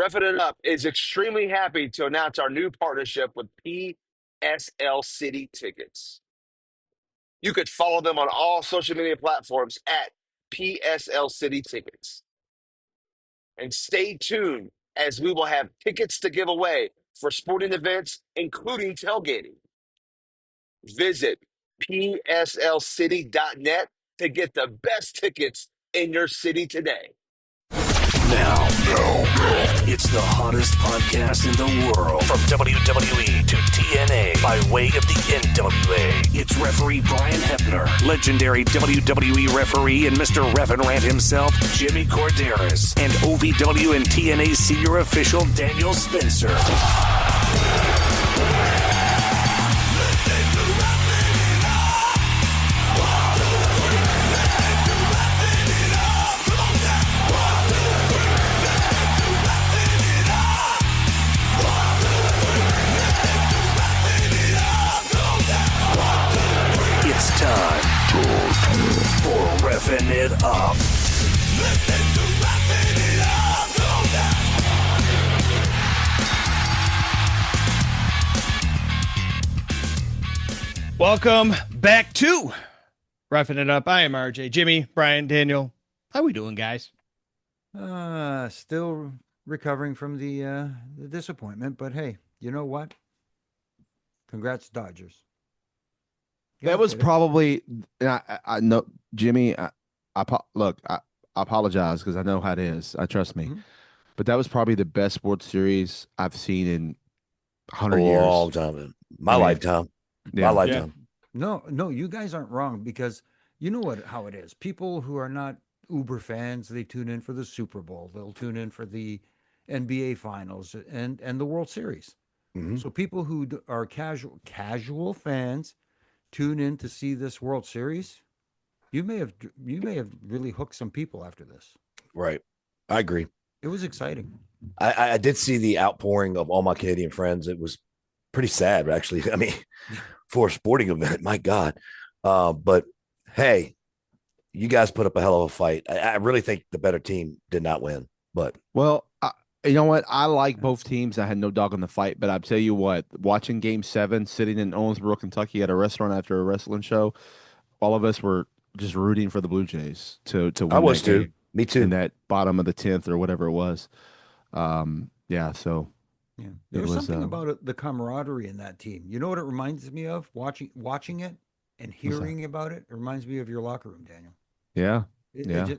Refin It Up is extremely happy to announce our new partnership with PSL City Tickets. You could follow them on all social media platforms at PSL City Tickets. And stay tuned as we will have tickets to give away for sporting events, including tailgating. Visit pslcity.net to get the best tickets in your city today. Now, it's the hottest podcast in the world. From WWE to TNA by way of the NWA. It's referee Brian Hebner, legendary WWE referee and Mr. Refin Rant himself, Jimmy Corderas, and OVW and TNA senior official Daniel Spencer. It's time for Refin It Up. Welcome back to Refin It Up. I am RJ, Jimmy, Brian, Daniel. How we doing, guys? Still recovering from the disappointment, but hey, you know what? Congrats, Dodgers. That was probably, I know, Jimmy, I apologize because I know how it is. Trust me. Mhm. But that was probably the best sports series I've seen in 100 years. Long time. My Yeah. lifetime. Yeah. My lifetime. No, you guys aren't wrong because you know how it is. People who are not Uber fans, they tune in for the Super Bowl. They'll tune in for the NBA Finals and the World Series. Mhm. So people who are casual fans tune in to see this World Series. You may have really hooked some people after this. Right. I agree. It was exciting. I did see the outpouring of all my Canadian friends. It was pretty sad, actually. I mean, for a sporting event, my God. But hey, you guys put up a hell of a fight. I really think the better team did not win. But Well, you know what? I like both teams. I had no dog in the fight, but I'll tell you what, watching Game 7, sitting in Owensboro, Kentucky at a restaurant after a wrestling show, all of us were just rooting for the Blue Jays to win I was that too. game Me too. in that bottom of the 10th or whatever it was. Yeah, so Yeah, there It was was, something about it, the camaraderie in that team. You know what it reminds me of? Watching it and hearing about it. It reminds me of your locker room, Daniel. yeah.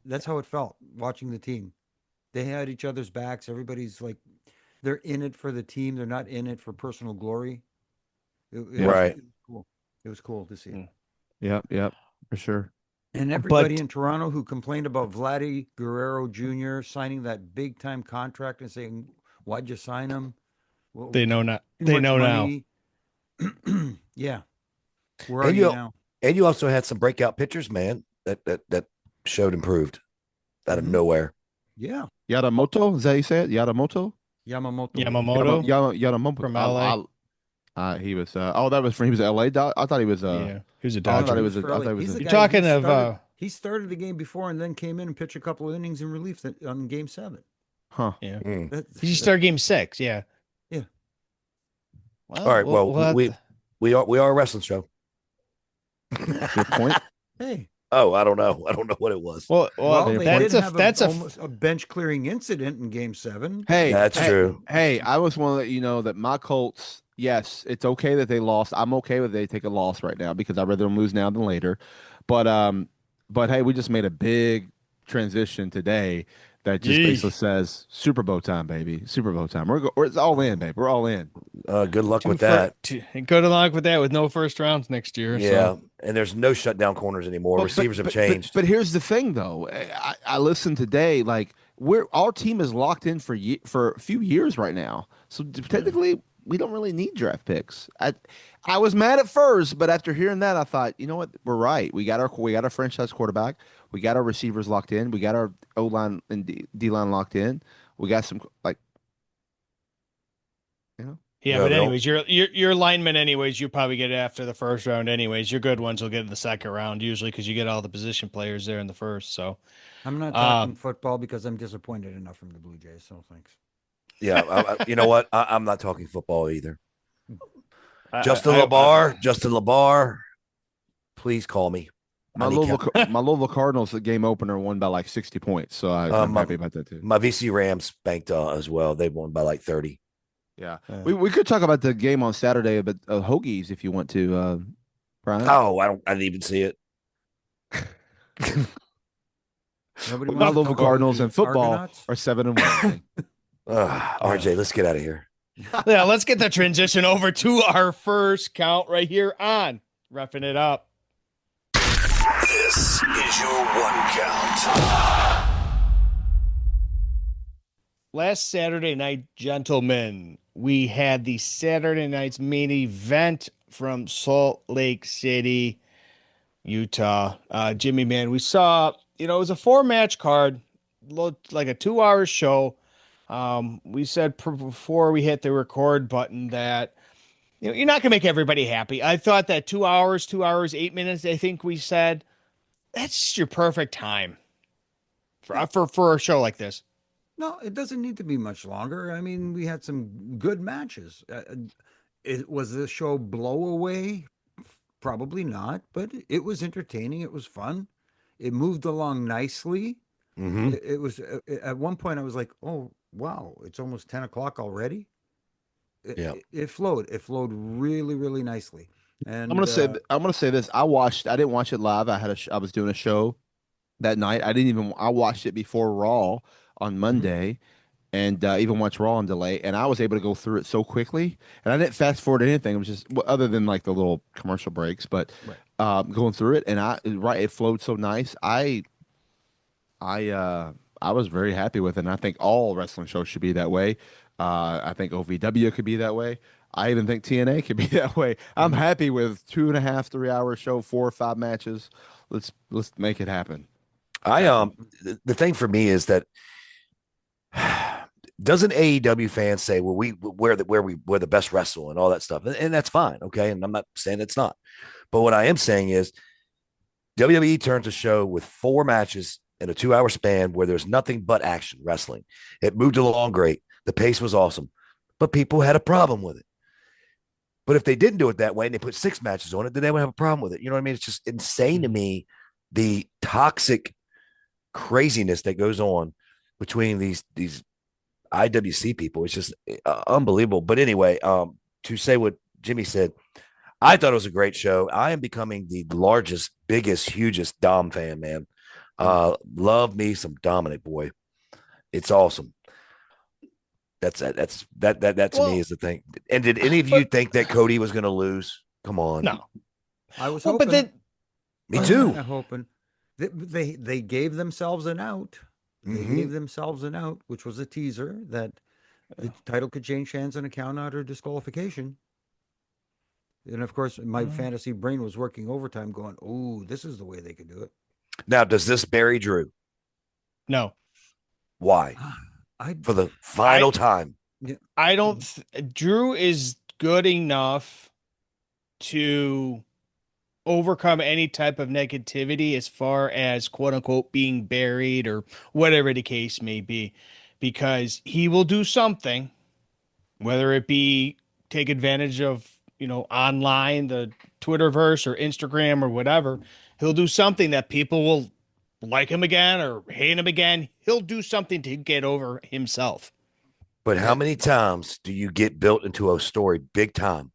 That's how it felt watching the team. They had each other's backs. Everybody's like, they're in it for the team. They're not in it for personal glory. Right. It was cool. It was cool to see it. Yep, for sure. And everybody in Toronto who complained about Vladdy Guerrero Jr. signing that big time contract and saying, "Why'd you sign him?" Well, They know now. too They much know now. money. Yeah. Where are And you you now? and you also had some breakout pitchers, man, that showed improved out of nowhere. Yeah. Yadamoto, is that how you say it? Yadamoto? Yamamoto. Yadamoto From LA. He was he was LA. I thought he was Yeah, he was a I Dodger. thought he was for LA. He's the You're guy- talking of he started the game before and then came in and pitched a couple of innings in relief on Game 7. huh. yeah. Mm. He just started Game 6. Yeah. Yeah. Well, All right. Well, we'll have to- we are a wrestling show. Good point. Hey. Oh, I don't know. I don't know what it was. Well, They that's did have a a bench clearing incident in Game 7. Hey, That's true. Hey, I just want to let you know that my Colts, yes, it's okay that they lost. I'm okay with they take a loss right now because I'd rather them lose now than later. But hey, we just made a big transition today that just basically says Super Bowl time, baby. Super Bowl time. It's all in, baby. We're all in. Good luck with that. Good luck with that with no first rounds next year. Yeah, So. and there's no shutdown corners anymore. Receivers have changed. But here's the thing, though. I listened today. Like our team is locked in for a few years right now. So technically, we don't really need draft picks. I was mad at first, but after hearing that, I thought, you know what? We're right. We got our franchise quarterback. We got our receivers locked in. We got our O line and D line locked in. We got some Yeah, No, but they don't- anyways, your linemen anyways, you probably get it after the first round anyways. Your good ones will get in the second round usually because you get all the position players there in the first. So I'm not talking football because I'm disappointed enough from the Blue Jays, so thanks. Yeah, you know what? I'm not talking football either. Justin I LeBar, Justin LeBar, please call me. I need help. My Louisville Cardinals, the game opener, won by like 60 points. So I'm My, happy about that too. my VC Rams spanked as well. They won by like 30. Yeah. Uh, We could talk about the game on Saturday, but Hoagies if you want to, Brian. Oh, I didn't even see it. Nobody My wants to Louisville talk about Cardinals the and football Argonauts. are 7-1. RJ, let's get out of here. yeah, let's get the transition over to our first count right here on Refin It Up. This is your one count. Last Saturday night, gentlemen, we had the Saturday night's main event from Salt Lake City, Utah. Jimmy, man, we saw, it was a 4-match card, looked like a 2-hour show. We said before we hit the record button that, you're not going to make everybody happy. I thought that 2 hours, 8 minutes, I think we said, that's just your perfect time for a show like this. No, it doesn't need to be much longer. I mean, we had some good matches. Was the show blow away? Probably not, but it was entertaining. It was fun. It moved along nicely. Mm-hmm. It was at one point I was like, "Oh wow, it's almost 10 o'clock already." Yeah. It flowed. It flowed really, really nicely. I'm And gonna say this. I didn't watch it live. I was doing a show that night. I watched it before Raw on mhm, Monday, and even watched Raw on delay. And I was able to go through it so quickly, and I didn't fast forward anything. It was just other than like the little commercial breaks, but right. going through it, and it flowed so nice. I was very happy with it, and I think all wrestling shows should be that way. I think OVW could be that way. I even think TNA could be that way. I'm Mhm. happy with 2.5, 3 hour show, 4 or 5 matches. Let's make it happen. I Uh, the thing for me is that doesn't AEW fans say, well, we're the best wrestler and all that stuff, and that's fine, okay. And I'm not saying it's not, but what I am saying is WWE turns a show with 4 matches in a 2 hour span where there's nothing but action wrestling. It moved along great. The pace was awesome, but people had a problem with it. But if they didn't do it that way and they put 6 matches on it, then they would have a problem with it. You know what I mean? It's just insane to me, the toxic craziness that goes on between these IWC people. It's just unbelievable. But anyway, to say what Jimmy said, I thought it was a great show. I am becoming the largest, biggest, hugest Dom fan, man. Love me some Dominic, boy. It's awesome. That to me Well, is the thing. And did any of you think that Cody was going to lose? Come on. no. I was Well, but hoping. then, Me I was too. kind of hoping. They gave themselves an out. They Mm-hmm. gave themselves an out, which was a teaser that the title could change hands on a count out or disqualification. And of course, my fantasy brain was working overtime, going, "Oh, this is the way they could do it." Now, does this bury Drew? no. Why? I, For the final time. yeah, I don't. Drew is good enough to overcome any type of negativity as far as quote unquote being buried or whatever the case may be, because he will do something, whether it be take advantage of, online, the Twitterverse or Instagram or whatever. He'll do something that people will like him again or hate him again. He'll do something to get over himself. But how many times do you get built into a story big time,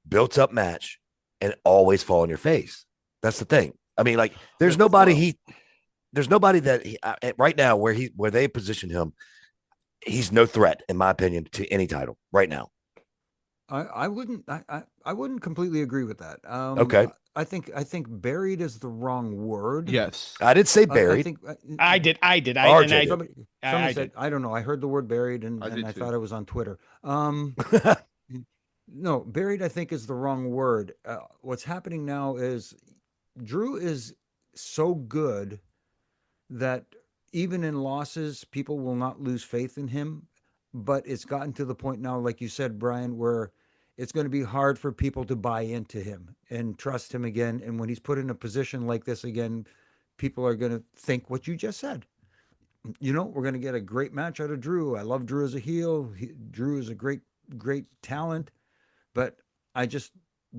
built up match, and always fall on your face? That's the thing. I mean, like, there's nobody that right now where they position him, he's no threat, in my opinion, to any title right now. I wouldn't I wouldn't completely agree with that. Okay. I think buried is the wrong word. Yes. I did say I buried. think I did. RJ did. somebody I said did. I don't know. I heard the word buried and, I and did I too. thought it was on Twitter. No, buried I think is the wrong word. What's happening now is Drew is so good that even in losses, people will not lose faith in him. But it's gotten to the point now, like you said, Brian, where it's going to be hard for people to buy into him and trust him again. And when he's put in a position like this again, people are going to think what you just said. we're going to get a great match out of Drew. I love Drew as a heel. Drew is a great talent, but I just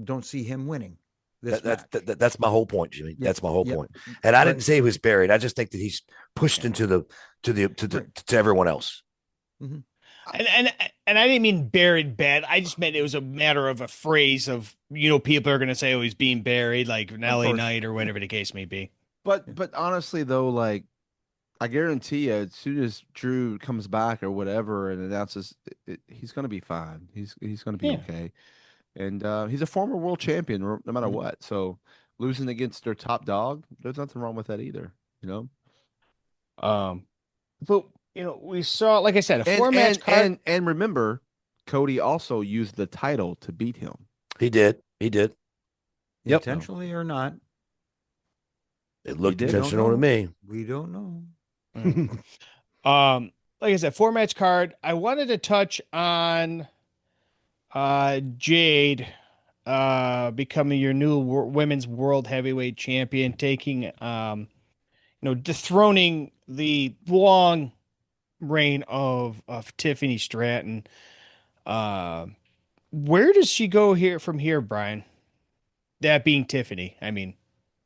don't see him winning this match. That's my whole point, Jimmy. Yeah, That's my whole yeah, point. And I but didn't say he was buried. I just think that he's pushed yeah, into the right. to everyone else. Hmm. And I didn't mean buried bad. I just meant it was a matter of a phrase of, people are gonna say, oh, he's being buried, like an Of LA course, Knight or whatever the case may be. yeah. But honestly though, like I guarantee you, as soon as Drew comes back or whatever and announces, he's gonna be fine. He's gonna be Yeah. okay. And he's a former world champion, no matter Mhm. what. So losing against their top dog, there's nothing wrong with that either. You know. Um, but we saw, like I said, a And four match and card. and and remember, Cody also used the title to beat him. He did. He did. Yep. So Intentionally or not, It he looked we did. don't intentional to know. me. We don't know. Like I said, four match card. I wanted to touch on Jade becoming your new women's world heavyweight champion, taking dethroning the long reign of Tiffany Stratton. Uh, where does she go here from here, Brian? That being Tiffany. I mean,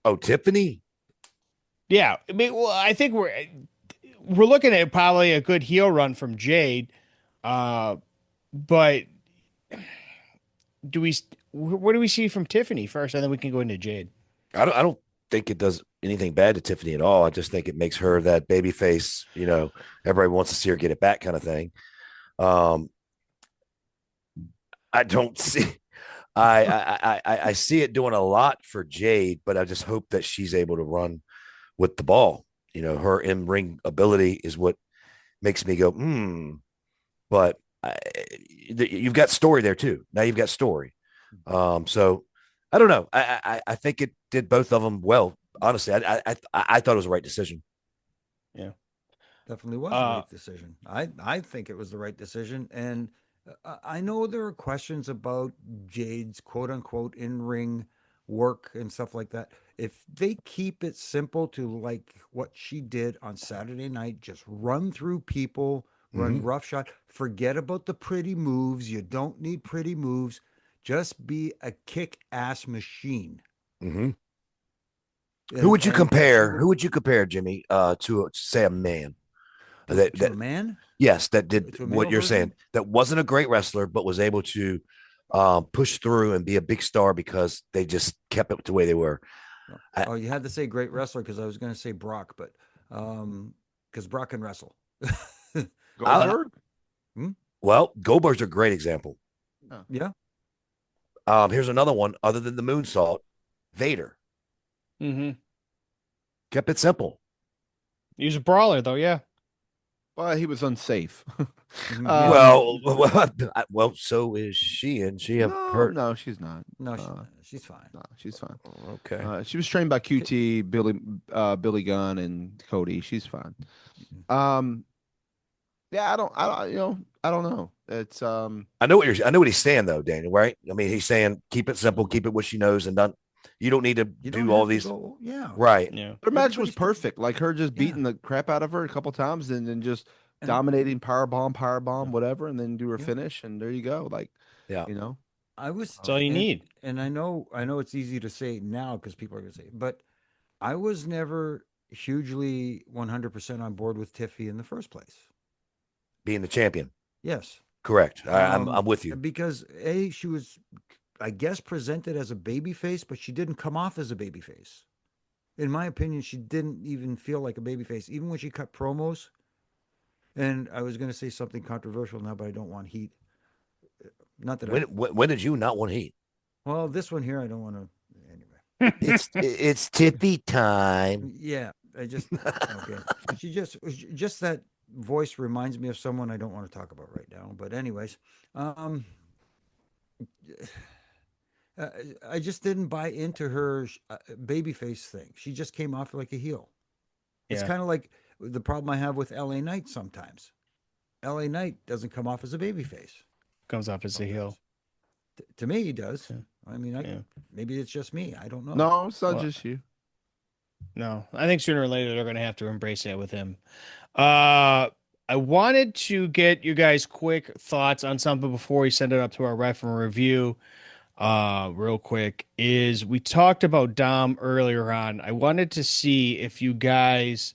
Oh, Tiffany. yeah. I mean, well, I think we're looking at probably a good heel run from Jade. But do we? What do we see from Tiffany first, and then we can go into Jade. I don't think it does anything bad to Tiffany at all. I just think it makes her that baby face. Everybody wants to see her get it back, kind of thing. Um, I don't see. I see it doing a lot for Jade, but I just hope that she's able to run with the ball. Her in ring ability is what makes me go, But you've got story there too. Now you've got story. So I don't know. I think it did both of them well. Honestly, I thought it was the right decision. Yeah. Definitely was the Uh, right decision. I think it was the right decision, and I know there are questions about Jade's quote unquote in ring work and stuff like that. If they keep it simple to like what she did on Saturday night, just run through people, run Mm-hmm. roughshod, forget about the pretty moves. You don't need pretty moves. Just be a kick ass machine. Mm-hmm. Who And would you and she compare? would Who would you compare, Jimmy, to say a man to that a man, yes, that did to a what male you're saying, version. that wasn't a great wrestler, but was able to push through and be a big star because they just kept it the way they were. No. I, Oh, you had to say great wrestler because I was going to say Brock, but because Brock can wrestle. uh, Goldberg. hmm? well, Goldberg's a great example. Oh. Yeah, Here's another one other than the moonsault. Vader mm-hmm. kept it simple. He's a brawler, though. Yeah. Well, he was unsafe. yeah. Well, so is she, and she have No, hurt. no, she's not. No, Uh, she's fine. no, she's fine. Okay. She was trained by Okay. QT, Billy Gunn, and Cody. She's fine. Um, yeah, I don't know. It's I know what he's saying though, Daniel. Right? I mean, he's saying keep it simple, keep it what she knows, and don't. You don't need to You don't do all have to these. go. Yeah, Right. Yeah. their match was Everybody's perfect. Like her just yeah, beating the crap out of her a couple times, and then just and dominating power bomb, yeah, whatever, and then do her yeah. finish, and there you go. Like, Yeah. you know, I was, That's all you and need. I know it's easy to say now because people are going to say, it, but I was never hugely 100% on board with Tiffy in the first place. Being the champion. Yes, Correct. I'm with you. because she was, I guess, presented as a baby face, but she didn't come off as a baby face. In my opinion, she didn't even feel like a baby face, even when she cut promos. And I was going to say something controversial now, but I don't want heat. Not that I. When did you not want heat? Well, this one here, I don't want to. Anyway, It's Tiffy time. yeah, I just okay. She just that voice reminds me of someone I don't want to talk about right now. But anyways, um, uh, I just didn't buy into her babyface thing. She just came off like a heel. It's Yeah. kind of like the problem I have with LA Knight sometimes. LA Knight doesn't come off as a babyface Comes off as a heel. sometimes. To me, he does. Yeah. I mean, Yeah. maybe it's just me. I don't know. no, it's not Well, just you. No, I think sooner or later they're going to have to embrace that with him. I wanted to get you guys quick thoughts on something before we send it up to our ref and review. Real quick, is we talked about Dom earlier on. I wanted to see if you guys,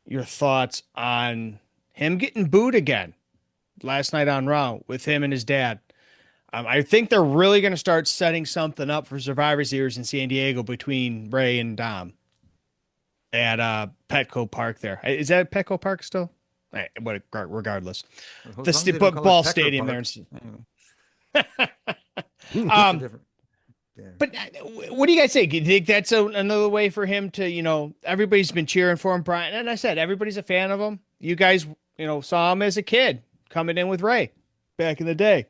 your thoughts on him getting booed again last night on Raw with him and his dad. I think they're really going to start setting something up for Survivor Series in San Diego between Ray and Dom at Petco Park there. Is that Petco Park still? Regardless, As long as they don't call it ball Pecker stadium there. Park. Anyway, it's a Um, different. Yeah. but what do you guys think? Do you think that's another way for him to, everybody's been cheering for him, Brian? And I said, everybody's a fan of him. You guys, saw him as a kid coming in with Ray back in the day.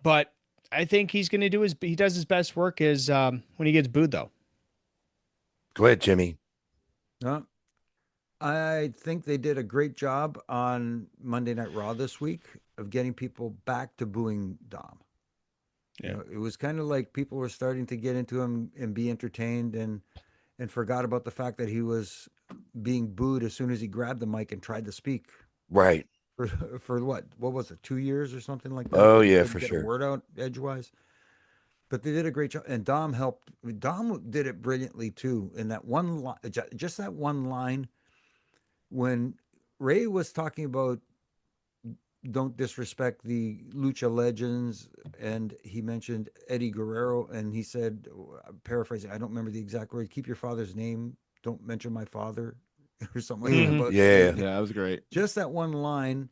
But I think he's going to he does his best work is when he gets booed, though. Go ahead, Jimmy. No, I think they did a great job on Monday Night Raw this week of getting people back to booing Dom. Yeah. It was kind of like people were starting to get into him and be entertained and forgot about the fact that he was being booed as soon as he grabbed the mic and tried to speak Right. for what was it, 2 years or something like that? Oh, He yeah, couldn't for get sure. a word out edgewise. But they did a great job, and Dom helped. Dom did it brilliantly too. In that one line, just that one line, when Ray was talking about don't disrespect the lucha legends, and he mentioned Eddie Guerrero, and he said, paraphrasing, I don't remember the exact word, keep your father's name, don't mention my father, or something like that Mhm. about Yeah. Eddie. Yeah, that was great. Just that one line,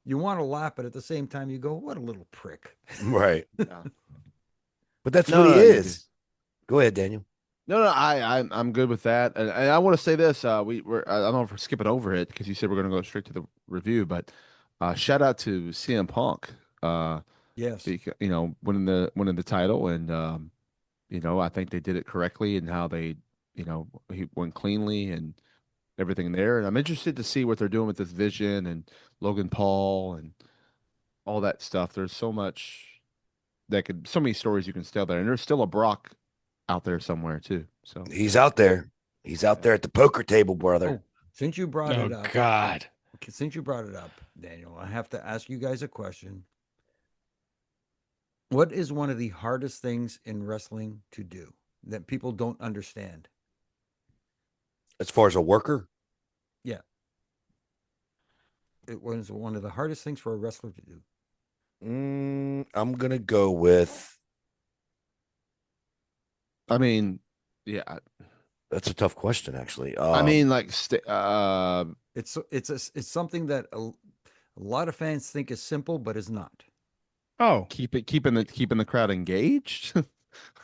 you want to laugh, but at the same time you go, what a little prick. Right. Yeah. But that's No, what he no, is. Go ahead, Daniel. No, I'm good with that, and I want to say this. I don't know if we're skipping over it because you said we're going to go straight to the review, but shout out to CM Punk. Yes. Winning the title, and I think they did it correctly and how they, he went cleanly and everything there. And I'm interested to see what they're doing with this Vision and Logan Paul and all that stuff. There's so many stories you can tell there, and there's still a Brock out there somewhere too. So He's out there. He's out there at the poker table, brother. Oh, since you brought Oh, it up, God. Daniel, I have to ask you guys a question. What is one of the hardest things in wrestling to do that people don't understand? As far as a worker, Yeah. It was one of the hardest things for a wrestler to do. I'm gonna go with. I mean, yeah, That's a tough question, actually. I mean, like, It's something that a lot of fans think is simple, but is not. Oh, keeping the crowd engaged.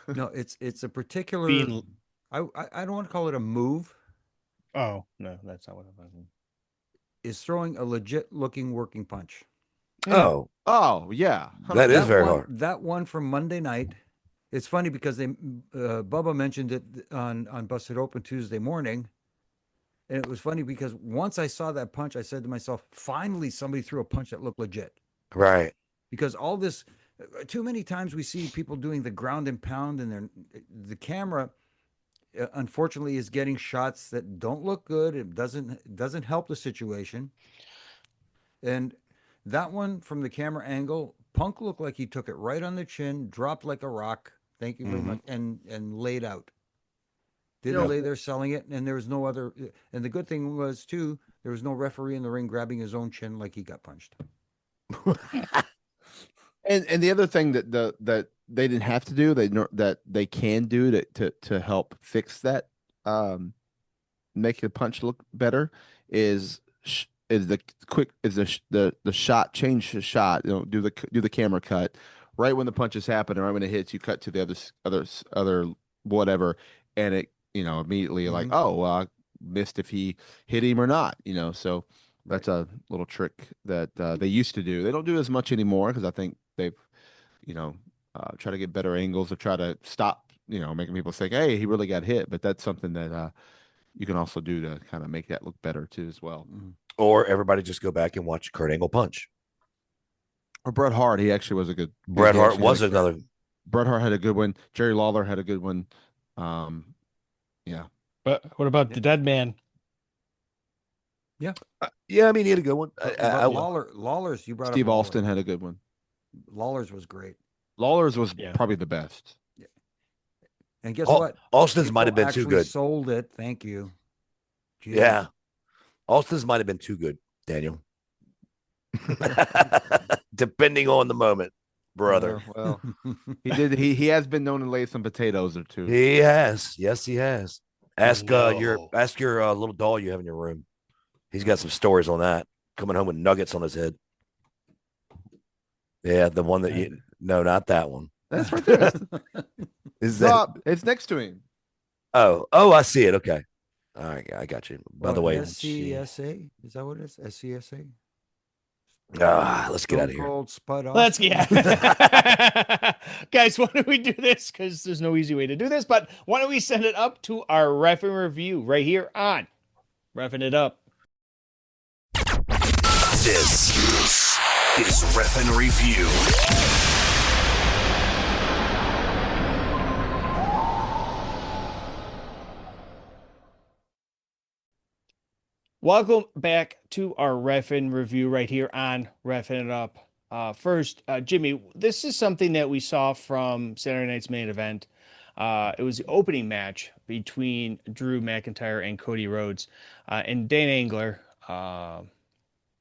No, it's a particular. being. I don't want to call it a move. Oh, no, that's not what I'm thinking. Is throwing a legit looking working punch. Oh, Oh yeah, that is very one, hard. That one from Monday night. It's funny because Bubba mentioned it on Busted Open Tuesday morning, and it was funny because once I saw that punch, I said to myself, "Finally, somebody threw a punch that looked legit." Right. Because all this, too many times we see people doing the ground and pound, and the camera, unfortunately, is getting shots that don't look good. It doesn't help the situation, and that one from the camera angle, Punk looked like he took it right on the chin, dropped like a rock. Thank you very much, and laid out. Didn't lay there selling it, and there was no other. And the good thing was too, there was no referee in the ring grabbing his own chin like he got punched. And the other thing that they didn't have to do, that they can do to help fix that, make the punch look better, is the shot, change the shot, do the camera cut right when the punches happen, and right when it hits, you cut to the other whatever, and it immediately like, oh, well, I missed if he hit him or not, so that's a little trick that they used to do. They don't do as much anymore because I think they've try to get better angles or try to stop making people think, hey, he really got hit. But that's something that you can also do to kind of make that look better too as well. Or everybody just go back and watch Kurt Angle punch. Or Bret Hart, he actually was a good. Bret Hart was another. Bret Hart had a good one. Jerry Lawler had a good one. Yeah. But what about the dead man? Yeah. Yeah, I mean, he had a good one. But Lawler's, you brought up Steve Lawler. Austin had a good one. Lawler's was great. Lawler's was Yeah. probably the best. Yeah. And guess what? Austin's might People have been too actually good. sold it. Thank you. Jeez. Yeah. Austin's might have been too good, Daniel. Depending on the moment, brother. Well, he did. He has been known to lay some potatoes or two. He has. Yes, he has. Ask No. your little doll you have in your room. He's got some stories on that. Coming home with nuggets on his head. Yeah, the one that you no, not that one. That's right there. Is that No, it's next to him. oh, I see it. Okay. All right, I got you. By the way, SCSA? Is that what it is? SCSA? let's get out of here. Cold Spud Let's Austin? guys. Why don't we do this? Because there's no easy way to do this. But why don't we send it up to our ref and review right here on Refin It Up. This is Refin Review. Welcome back to our Refin review right here on Refin It Up. First, Jimmy, this is something that we saw from Saturday night's main event. It was the opening match between Drew McIntyre and Cody Rhodes. And Dan Angler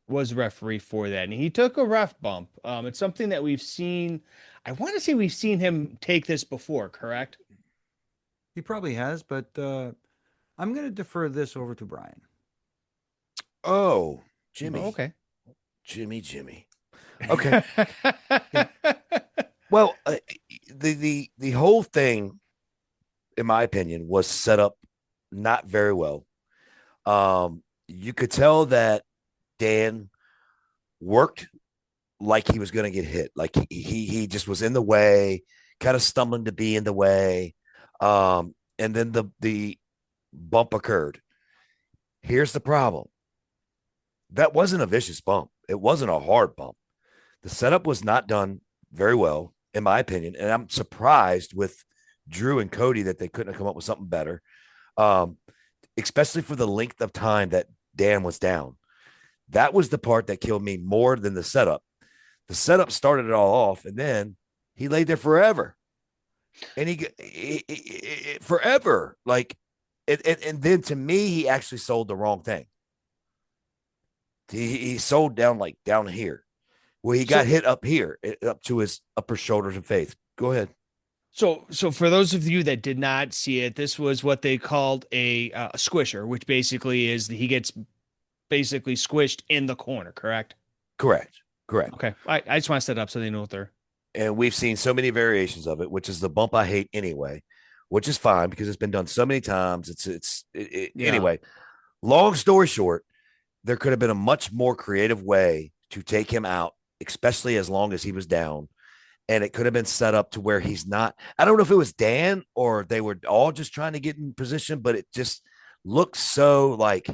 was referee for that. And he took a ref bump. It's something that we've seen. I want to say we've seen him take this before, correct? He probably has, but I'm going to defer this over to Brian. Oh, Jimmy. Oh, okay. Jimmy. Okay. Well, the whole thing, in my opinion, was set up not very well. You could tell that Dan worked like he was going to get hit, like he just was in the way, kind of stumbling to be in the way, and then the bump occurred. Here's the problem. That wasn't a vicious bump. It wasn't a hard bump. The setup was not done very well, in my opinion. And I'm surprised with Drew and Cody that they couldn't have come up with something better, especially for the length of time that Dan was down. That was the part that killed me more than the setup. The setup started it all off, and then he laid there forever. And he forever. Like, and then to me, he actually sold the wrong thing. He sold down here, where he got hit up here, up to his upper shoulders and face. Go ahead. So for those of you that did not see it, this was what they called a squisher, which basically is he gets basically squished in the corner, correct? Correct. Okay. I just want to set it up so they know what they're. And we've seen so many variations of it, which is the bump I hate anyway, which is fine because it's been done so many times. Anyway, long story short, there could have been a much more creative way to take him out, especially as long as he was down. And it could have been set up to where he's not. I don't know if it was Dan or they were all just trying to get in position, but it just looks so like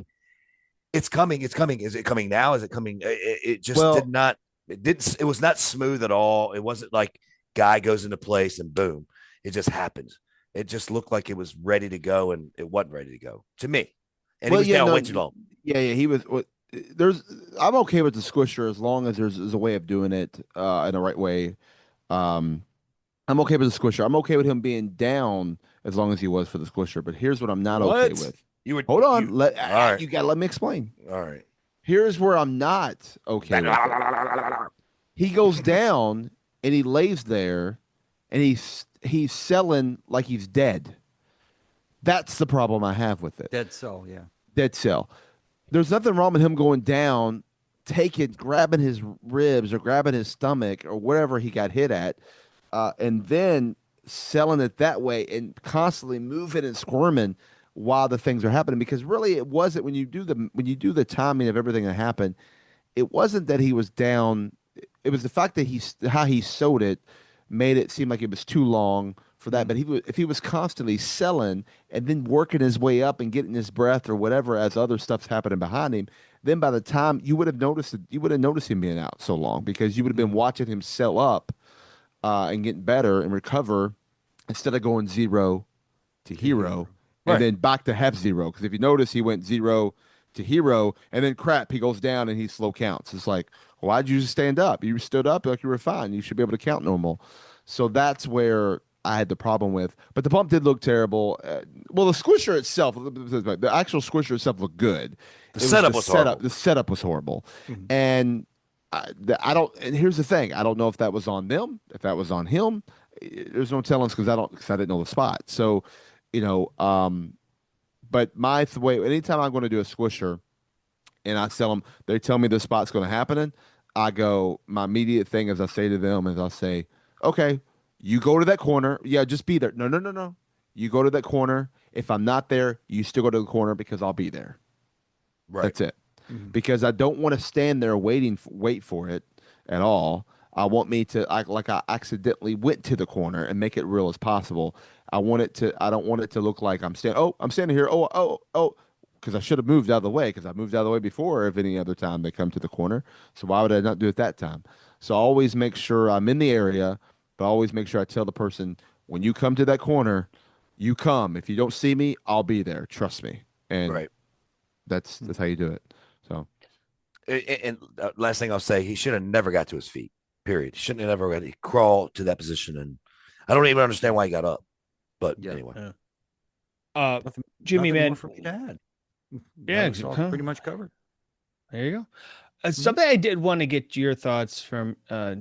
it's coming. It's coming. Is it coming now? Is it coming? It just did not. It was not smooth at all. It wasn't like guy goes into place and boom, it just happens. It just looked like it was ready to go, and it wasn't ready to go to me. And he was down way too long. Yeah, he was. I'm okay with the squisher as long as there's a way of doing it in the right way. I'm okay with the squisher. I'm okay with him being down as long as he was for the squisher. But here's what I'm not okay with. Hold on. All right. You gotta let me explain. All right. Here's where I'm not okay with it. He goes down and he lays there, and he's selling like he's dead. That's the problem I have with it. Dead cell, yeah. Dead cell. There's nothing wrong with him going down, grabbing his ribs or grabbing his stomach or whatever he got hit at, and then selling it that way and constantly moving and squirming while the things are happening. Because really, it wasn't when you do the timing of everything that happened. It wasn't that he was down. It was the fact that how he sold it made it seem like it was too long for that. But if he was constantly selling and then working his way up and getting his breath or whatever as other stuff's happening behind him, then by the time you would have noticed him being out so long, because you would have been watching him sell up and getting better and recover instead of going 0 to hero and Right. then back to half zero. Because if you notice, he went zero to hero, and then crap, he goes down and he slow counts. It's like, why'd you just stand up? You stood up like you were fine. You should be able to count normal. So that's where I had the problem with. But the bump did look terrible. Well, the squisher itself, the actual squisher itself looked good. The It was setup the was setup. horrible. The setup was horrible, Mhm. and I don't. And here's the thing: I don't know if that was on them, if that was on him. There's no telling because I didn't know the spot. So, you know, but my way, anytime I'm going to do a squisher and I tell them, they tell me the spot's going to happen, I go, my immediate thing is I say to them is I'll say, okay, you go to that corner. Yeah, just be there. No, no, no, no. You go to that corner. If I'm not there, you still go to the corner because I'll be there. Right. That's it. Mhm. Because I don't want to stand there wait for it at all. I want me to like I accidentally went to the corner and make it real as possible. I don't want it to look like I'm standing here. Oh, because I should have moved out of the way because I moved out of the way before if any other time they come to the corner. So why would I not do it that time? So I always make sure I'm in the area, but I always make sure I tell the person when you come to that corner, you come. If you don't see me, I'll be there. Trust me. And Right. that's how you do it. So And last thing I'll say, he should have never got to his feet. Period. He shouldn't have never got. He crawled to that position, and I don't even understand why he got up. But Yeah. anyway, Jimmy, Nothing man. more for me to add. Yeah, That was all pretty much covered. there you go. Something I did want to get your thoughts from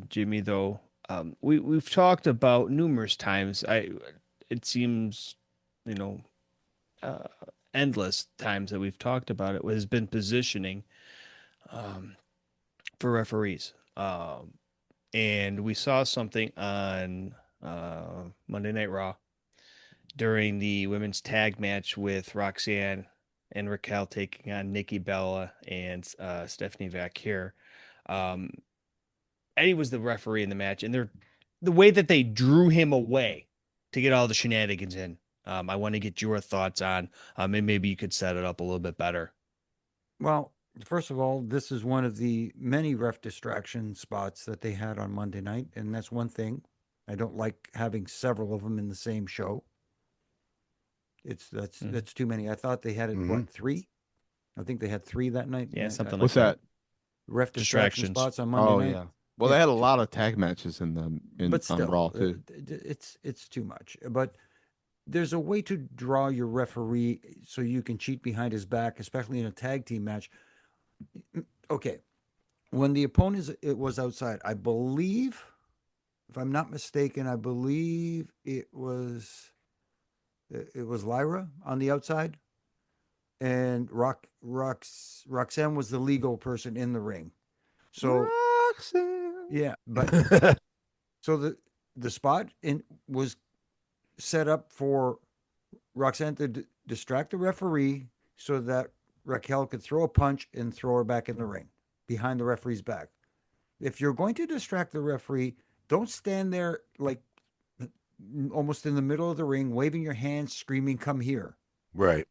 Jimmy, though. We've talked about numerous times. It seems, you know, uh, endless times that we've talked about it. Has been positioning um, for referees, and we saw something on Monday Night Raw during the women's tag match with Roxanne and Raquel taking on Nikki Bella and Stephanie Vaquer. Um, Eddie was the referee in the match, and the way that they drew him away to get all the shenanigans in. I want to get your thoughts on, and maybe you could set it up a little bit better. Well, first of all, this is one of the many ref distraction spots that they had on Monday night, and that's one thing. I don't like having several of them in the same show. Mhm. That's too many. I thought they had it Mhm. three. I think they had three that night. Yeah, something like what's that. that? Ref distraction Distractions. spots on Monday Oh night. yeah. Well, they Yeah, had a lot of tag matches in the in but on still, Raw too. it's too much. But there's a way to draw your referee so you can cheat behind his back, especially in a tag team match. Okay, when the opponent it was outside, I believe, if I'm not mistaken, I believe it was Lyra on the outside, and Roxanne was the legal person in the ring. So Roxanne. yeah, but so the spot was set up for Roxanne to distract the referee so that Raquel could throw a punch and throw her back in the ring behind the referee's back. If you're going to distract the referee, don't stand there like almost in the middle of the ring, waving your hands, screaming, "Come here." right.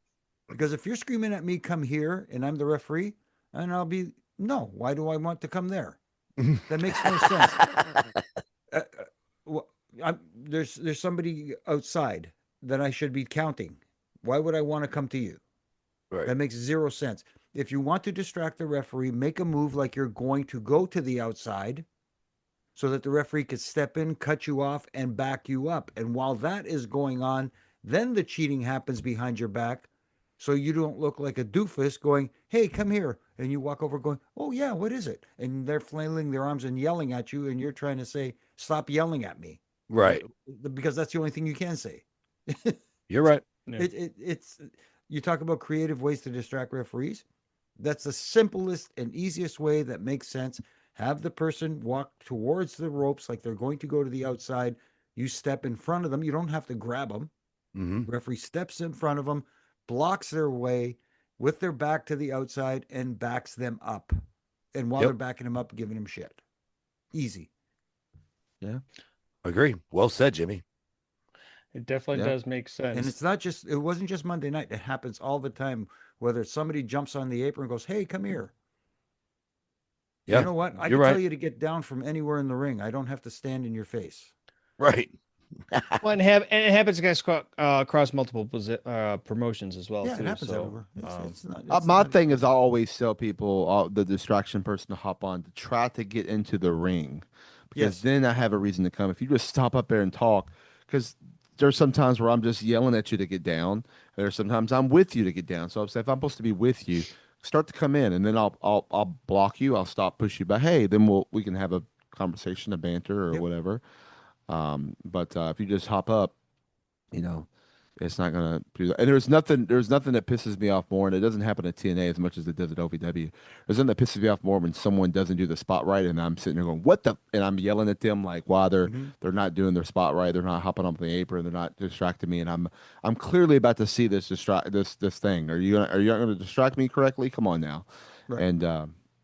Because if you're screaming at me, "Come here," and I'm the referee, and I'll be, no, why do I want to come there? That makes no sense. Uh, well, there's somebody outside that I should be counting. Why would I want to come to you? Right. That makes zero sense. If you want to distract the referee, make a move like you're going to go to the outside so that the referee could step in, cut you off, and back you up. And while that is going on, then the cheating happens behind your back. So you don't look like a doofus going, "Hey, come here." And you walk over going, "Oh, yeah, what is it?" And they're flailing their arms and yelling at you. And you're trying to say, "Stop yelling at me." Right. Because that's the only thing you can say. You're right. Yeah. It's you talk about creative ways to distract referees. That's the simplest and easiest way that makes sense. Have the person walk towards the ropes like they're going to go to the outside. You step in front of them. You don't have to grab them. Mm-hmm. Referee steps in front of them, blocks their way with their back to the outside, and backs them up. And while they're backing them up, giving them shit. Easy. Yeah. Agree. Well said, Jimmy. It definitely Yeah. does make sense. And it wasn't just Monday night. It happens all the time. Whether somebody jumps on the apron and goes, "Hey, come here." Yeah. You know what? I You're can tell right. you to get down from anywhere in the ring. I don't have to stand in your face. Right. Well, and it happens guys across multiple promotions as well Yeah, it too. happens So everywhere. It's not. It's My not. thing is, I always tell people, the distraction person to hop on to try to get into the ring, because Yes. then I have a reason to come. If you just stop up there and talk, because there's some times where I'm just yelling at you to get down. There's sometimes I'm with you to get down. So if I'm supposed to be with you, start to come in, and then I'll block you. I'll stop, push you, but hey, then we can have a conversation, a banter, or Yep. whatever. But if you just hop up, you know, it's not gonna do that. And there's nothing that pisses me off more, and it doesn't happen at TNA as much as it does at OVW. There's nothing that pisses me off more when someone doesn't do the spot right, and I'm sitting there going, "What the?" And I'm yelling at them like, why Hmm. they're not doing their spot right, they're not hopping up the apron, they're not distracting me, and I'm clearly about to see this thing. Are you gonna distract me correctly? Come on now, Right. and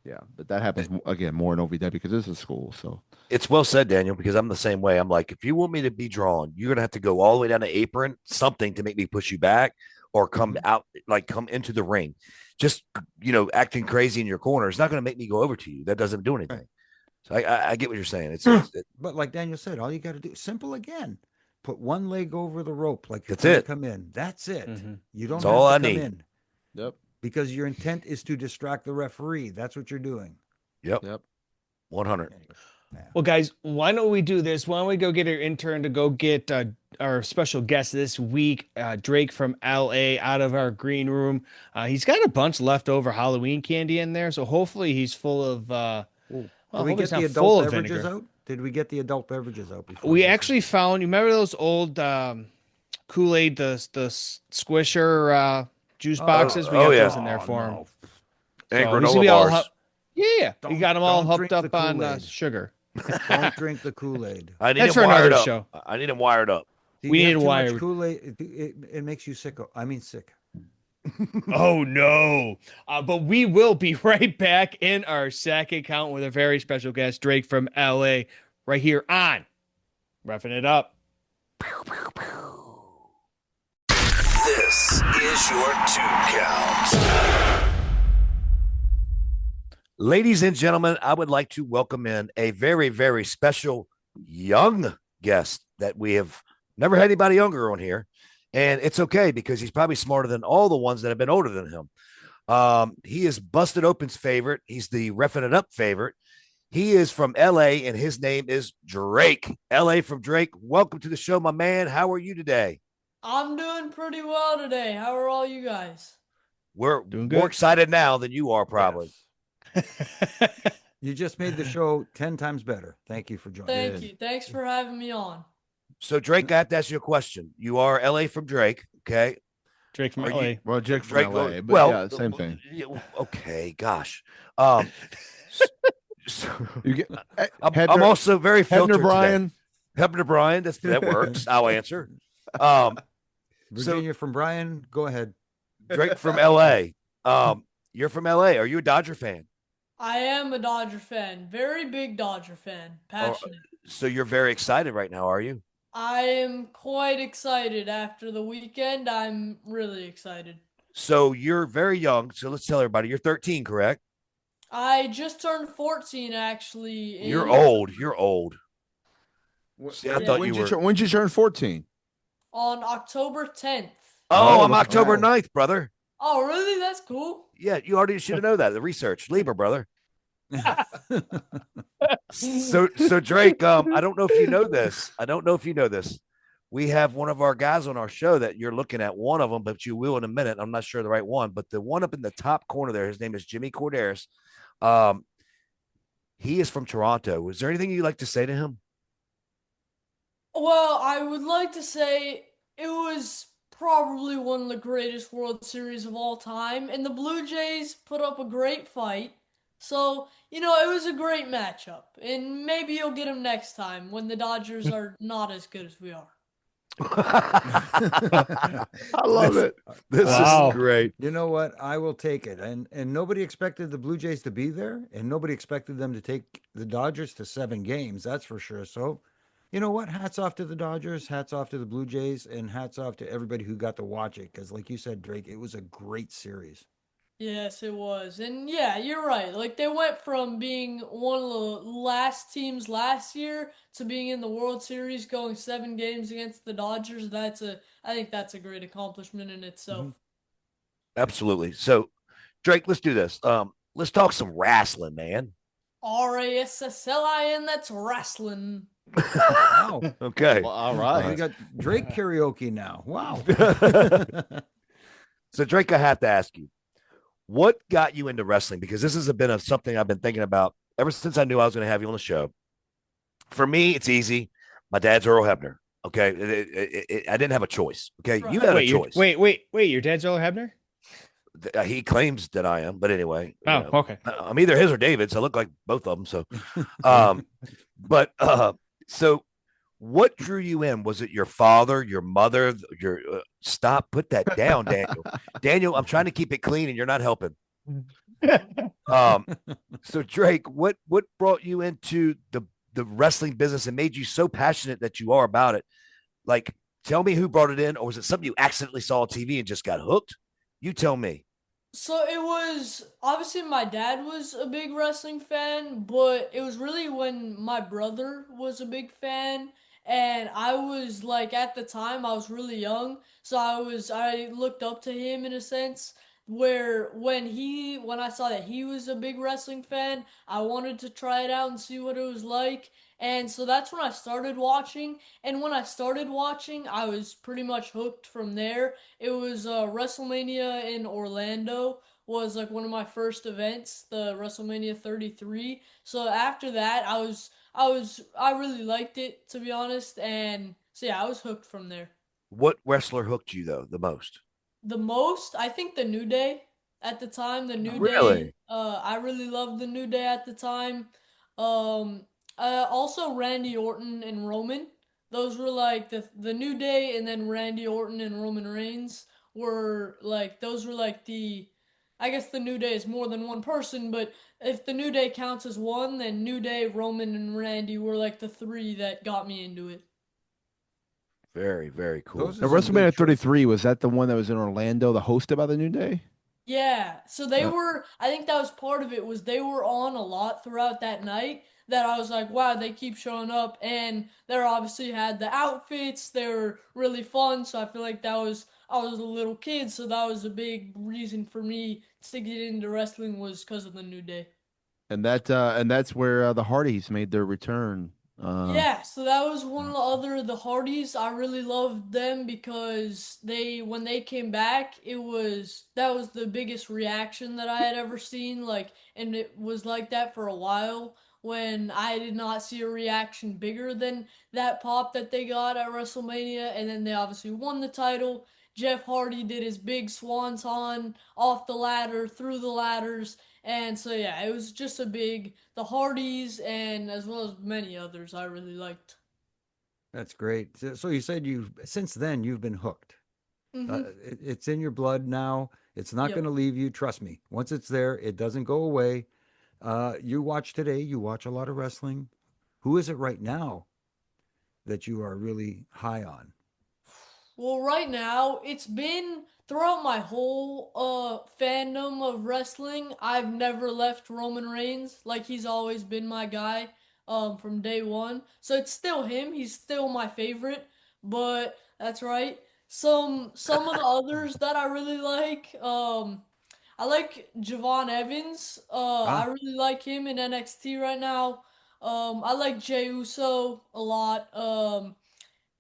yeah, but that happens again more in OVW because this is school, so. It's well said, Daniel, because I'm the same way. I'm like, if you want me to be drawn, you're gonna have to go all the way down the apron, something to make me push you back, or come Mhm. out, like come into the ring. Just acting crazy in your corner is not gonna make me go over to you. That doesn't do Right. anything. So I get what you're saying. But like Daniel said, all you got to do simple again. Put one leg over the rope like you're That's trying to it. come in. That's it. Mm-hmm. You That's don't all have to I come need. in Yep. because your intent is to distract the referee. That's what you're doing. Yep. Yep. 100. Anyway, yeah. Well, guys, why don't we do this? Why don't we go get our intern to go get our special guest this week, Drake from LA, out of our green room. He's got a bunch left over Halloween candy in there, so hopefully he's full of. Well, Well, did we hopefully get it's the not adult full of beverages vinegar. out? Did we get the adult beverages out before We this? actually found. You remember those old Kool-Aid, the Squisher juice Oh, boxes? We Oh got yeah. those in there oh for him. no. And So he's gonna granola be all. bars. Yeah, we got them all Don't hooked drink the up on Kool-Aid. sugar. Don't drink the Kool-Aid. I need That's him for wired another up. show. I need him wired up. Do We you need have a too much wire. Kool-Aid? It makes you sick. I mean sick. Oh no. But we will be right back in our second count with a very special guest, Drake from LA, right here on Refin It Up. This is your 2 count. Ladies and gentlemen, I would like to welcome in a very, very special young guest that we have never had anybody younger on here. And it's okay because he's probably smarter than all the ones that have been older than him. He is Busted Open's favorite. He's the Refin It Up favorite. He is from LA and his name is Drake. LA from Drake. Welcome to the show, my man. How are you today? I'm doing pretty well today. How are all you guys? We're Doing more good. excited now than you are, probably. Yes. You just made the show 10 times better. Thank you for joining. Thank you. Thanks for having me on. So, Drake, I have to ask you a question. You are LA from Drake, okay? Drake from Are LA. you Well, Jake from Drake? LA, but Well, yeah, same thing. Okay, gosh. Um, so, You get I'm also very filtered Hebner Brian. today. Hebner Brian, that works. I'll answer. Um, Virginia from Brian, go ahead. Drake from LA. You're from LA. Are you a Dodger fan? I am a Dodger fan. Very big Dodger fan. Passionate. So you're very excited right now, are you? I am quite excited after the weekend. I'm really excited. So you're very young. So let's tell everybody you're 13, correct? I just turned 14 actually. You're old. You're old. See, I Yeah. thought you were. When'd you turn 14? On October 10th. Oh, Oh, I'm October wow. 9th, brother. Oh, really? That's cool. Yeah, you already should have known that. The research, Libra, brother. So Drake, I don't know if you know this. I don't know if you know this. We have one of our guys on our show that you're looking at, one of them, but you will in a minute. I'm not sure the right one, but the one up in the top corner there, his name is Jimmy Corderas. He is from Toronto. Is there anything you'd like to say to him? Well, I would like to say it was probably one of the greatest World Series of all time, and the Blue Jays put up a great fight. So, it was a great matchup, and maybe you'll get him next time when the Dodgers are not as good as we are. I love it. This Wow. is great. You know what? I will take it. And nobody expected the Blue Jays to be there, and nobody expected them to take the Dodgers to 7 games. That's for sure. So, you know what? Hats off to the Dodgers, hats off to the Blue Jays, and hats off to everybody who got to watch it. Because, like you said, Drake, it was a great series. Yes, it was. And yeah, you're right. Like they went from being one of the last teams last year to being in the World Series, going 7 games against the Dodgers. I think that's a great accomplishment in itself. Mhm. Absolutely. So, Drake, let's do this. Let's talk some wrestling, man. RASSLIN, that's wrestling. Wow. Okay. All We right. got Drake karaoke now. Wow. So, Drake, I have to ask you, what got you into wrestling? Because this has been something I've been thinking about ever since I knew I was going to have you on the show. For me, it's easy. My dad's Earl Hebner. Okay, I didn't have a choice. Okay, you Right. had a Wait, choice. wait. Your dad's Joe Hebner? He claims that I am, but anyway, Oh, okay. I'm either his or David's. I look like both of them. So, um, but so what drew you in? Was it your father, your mother, your stop? Put that down, Daniel. Daniel, I'm trying to keep it clean, and you're not helping. Um, so Drake, what brought you into the wrestling business and made you so passionate that you are about it? Like, tell me who brought it in, or was it something you accidentally saw on TV and just got hooked? You tell me. So it was obviously my dad was a big wrestling fan, but it was really when my brother was a big fan, and I was like at the time I was really young, so I looked up to him in a sense where when I saw that he was a big wrestling fan, I wanted to try it out and see what it was like. And so that's when I started watching, and when I started watching, I was pretty much hooked from there. It was WrestleMania in Orlando was like one of my first events, the WrestleMania 33. So after that, I really liked it to be honest, and so yeah, I was hooked from there. What wrestler hooked you though the most? The most, I think the New Day at the time. The New Really? Day, I really loved the New Day at the time. Um, also Randy Orton and Roman. Those were like the New Day, and then Randy Orton and Roman Reigns were like those were like the. I guess the New Day is more than one person, but if the New Day counts as one, then New Day, Roman, and Randy were like the three that got me into it. Very, very Those cool. are Now, some good WrestleMania choices. 33, was that the one that was in Orlando, the hosted by the New Day? Yeah, so they Uh, were, I think that was part of it was they were on a lot throughout that night that I was like, wow, they keep showing up and they obviously had the outfits, they were really fun, so I feel like I was a little kid, so that was a big reason for me to get into wrestling was because of the New Day. and that's where the Hardys made their return. Yeah, so that was one of the Hardys. I really loved them because they when they came back, that was the biggest reaction that I had ever seen. Like, and it was like that for a while when I did not see a reaction bigger than that pop that they got at WrestleMania, and then they obviously won the title. Jeff Hardy did his big swanton off the ladder, through the ladders, and so yeah, it was just a big the Hardys and as well as many others I really liked. That's great. So you said you since then you've been hooked. Mhm. It's in your blood now. It's not going Yep. to leave you. Trust me. Once it's there, it doesn't go away. You watch today. You watch a lot of wrestling. Who is it right now that you are really high on? Well, right now, it's been throughout my whole fandom of wrestling, I've never left Roman Reigns. Like he's always been my guy from day one. So it's still him. He's still my favorite. But that's right. Some of the others that I really like, I like Javon Evans. I Ah, really like him in NXT right now. I like Jey Uso a lot.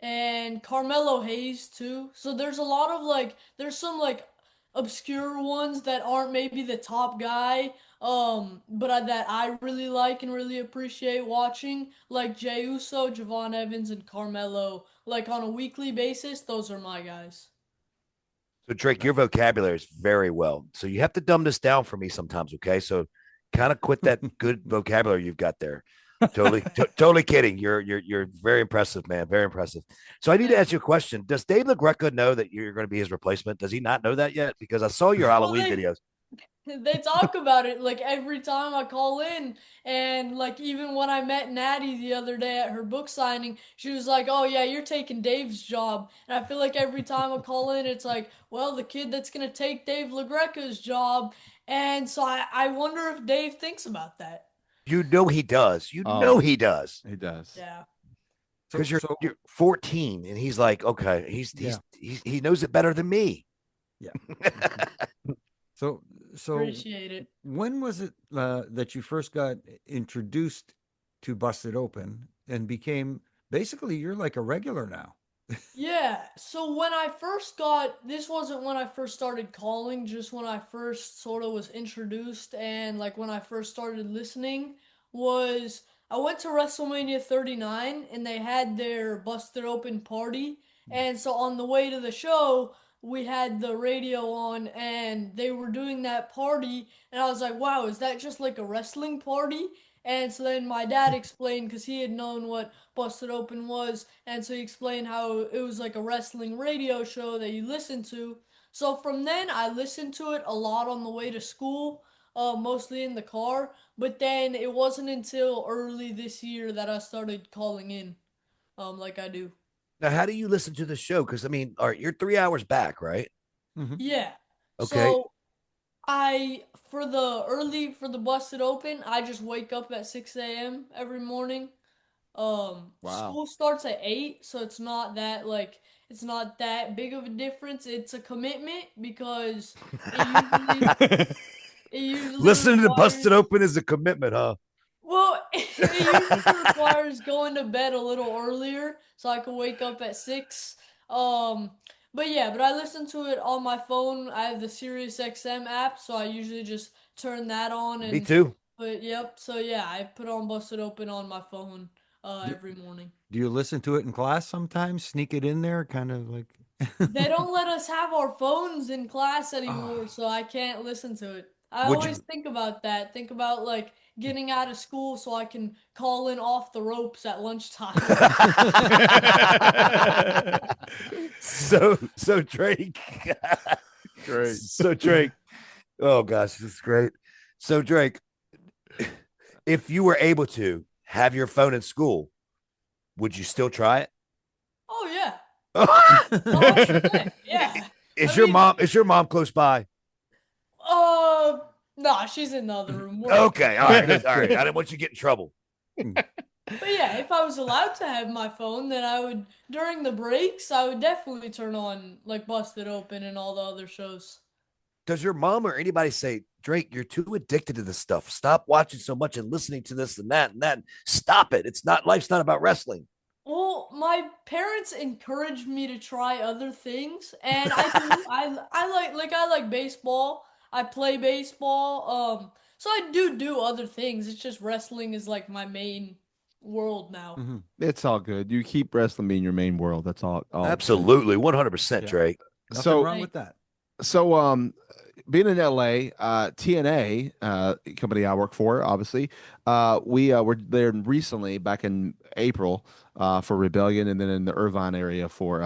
And Carmelo Hayes too. So there's a lot of like there's some like obscure ones that aren't maybe the top guy but that I really like and really appreciate watching like Jey Uso, Javon Evans and Carmelo like on a weekly basis. Those are my guys. So Drake, that- your vocabulary is very well. So you have to dumb this down for me sometimes, okay? So kind of quit that good vocabulary you've got there. Totally kidding. You're very impressive, man. Very impressive. So I need to Thank ask you. you a question. Does Dave LaGreca know that you're going to be his replacement? Does he not know that yet? Because I saw your Well, Halloween they videos. They talk about it like every time I call in. And like even when I met Natty the other day at her book signing, she was like, "Oh yeah, you're taking Dave's job." And I feel like every time I call in, it's like, well, the kid that's gonna take Dave LaGreca's job. And so I wonder if Dave thinks about that. You know he does. You know Oh, he does. he does. Yeah. Because So you're so you're 14 and he's like, okay, yeah, he knows it better than me. yeah. Mhm. So so Appreciate it. when was it that you first got introduced to Busted Open and became basically you're like a regular now? Yeah, so when I first got this wasn't when I first started calling, just when I first sort of was introduced and like when I first started listening was I went to WrestleMania 39 and they had their Busted Open party. And so on the way to the show, we had the radio on and they were doing that party and I was like, "Wow, is that just like a wrestling party?" And so then my dad explained cuz he had known what Busted Open was, and so he explained how it was like a wrestling radio show that you listen to. So from then, I listened to it a lot on the way to school, mostly in the car. But then it wasn't until early this year that I started calling in, like I do. Now, how do you listen to the show? Because I mean, all right, you're 3 hours back, right? Hmm. Yeah. Okay. So I for the Busted Open, I just wake up at 6 a.m. every morning. Wow. School starts at 8, so it's not that big of a difference. It's a commitment because it usually it usually Listening to requires Busted Open is a commitment, huh? well, it usually requires going to bed a little earlier so I can wake up at 6. Um, but yeah, but I listen to it on my phone. I have the Sirius XM app, so I usually just turn that on Me and too. but yep, so yeah, I put on Busted Open on my phone Do, every morning. do you listen to it in class sometimes? Sneak it in there, kind of like. They don't let us have our phones in class Oh. anymore, so I can't listen to it. I Would always you? think about that. Think about like getting out of school so I can call in off the ropes at lunchtime. So Drake. Great. So Drake. Oh gosh, this is great. So Drake, if you were able to have your phone in school, would you still try it? Oh yeah. is 100%. Yeah. I mean, your mom close by? uh nah, she's in the other room. We're okay. Okay, all right, That's all right. good. I didn't want you to get in trouble. Mm. But yeah, if I was allowed to have my phone, then I would during the breaks, I would definitely turn on like Busted Open and all the other shows. Does your mom or anybody say, Drake, you're too addicted to this stuff. Stop watching so much and listening to this and that and that. Stop it. It's not life's not about wrestling. Well, my parents encouraged me to try other things, and I do. I like baseball. I play baseball. So I do other things. It's just wrestling is like my main world now. Mhm. It's all good. You keep wrestling being your main world. That's all good. Absolutely. 100% Yeah, Drake. nothing So wrong Thank with that. so being in LA, TNA company I work for, obviously, we were there recently back in April for Rebellion, and then in the Irvine area for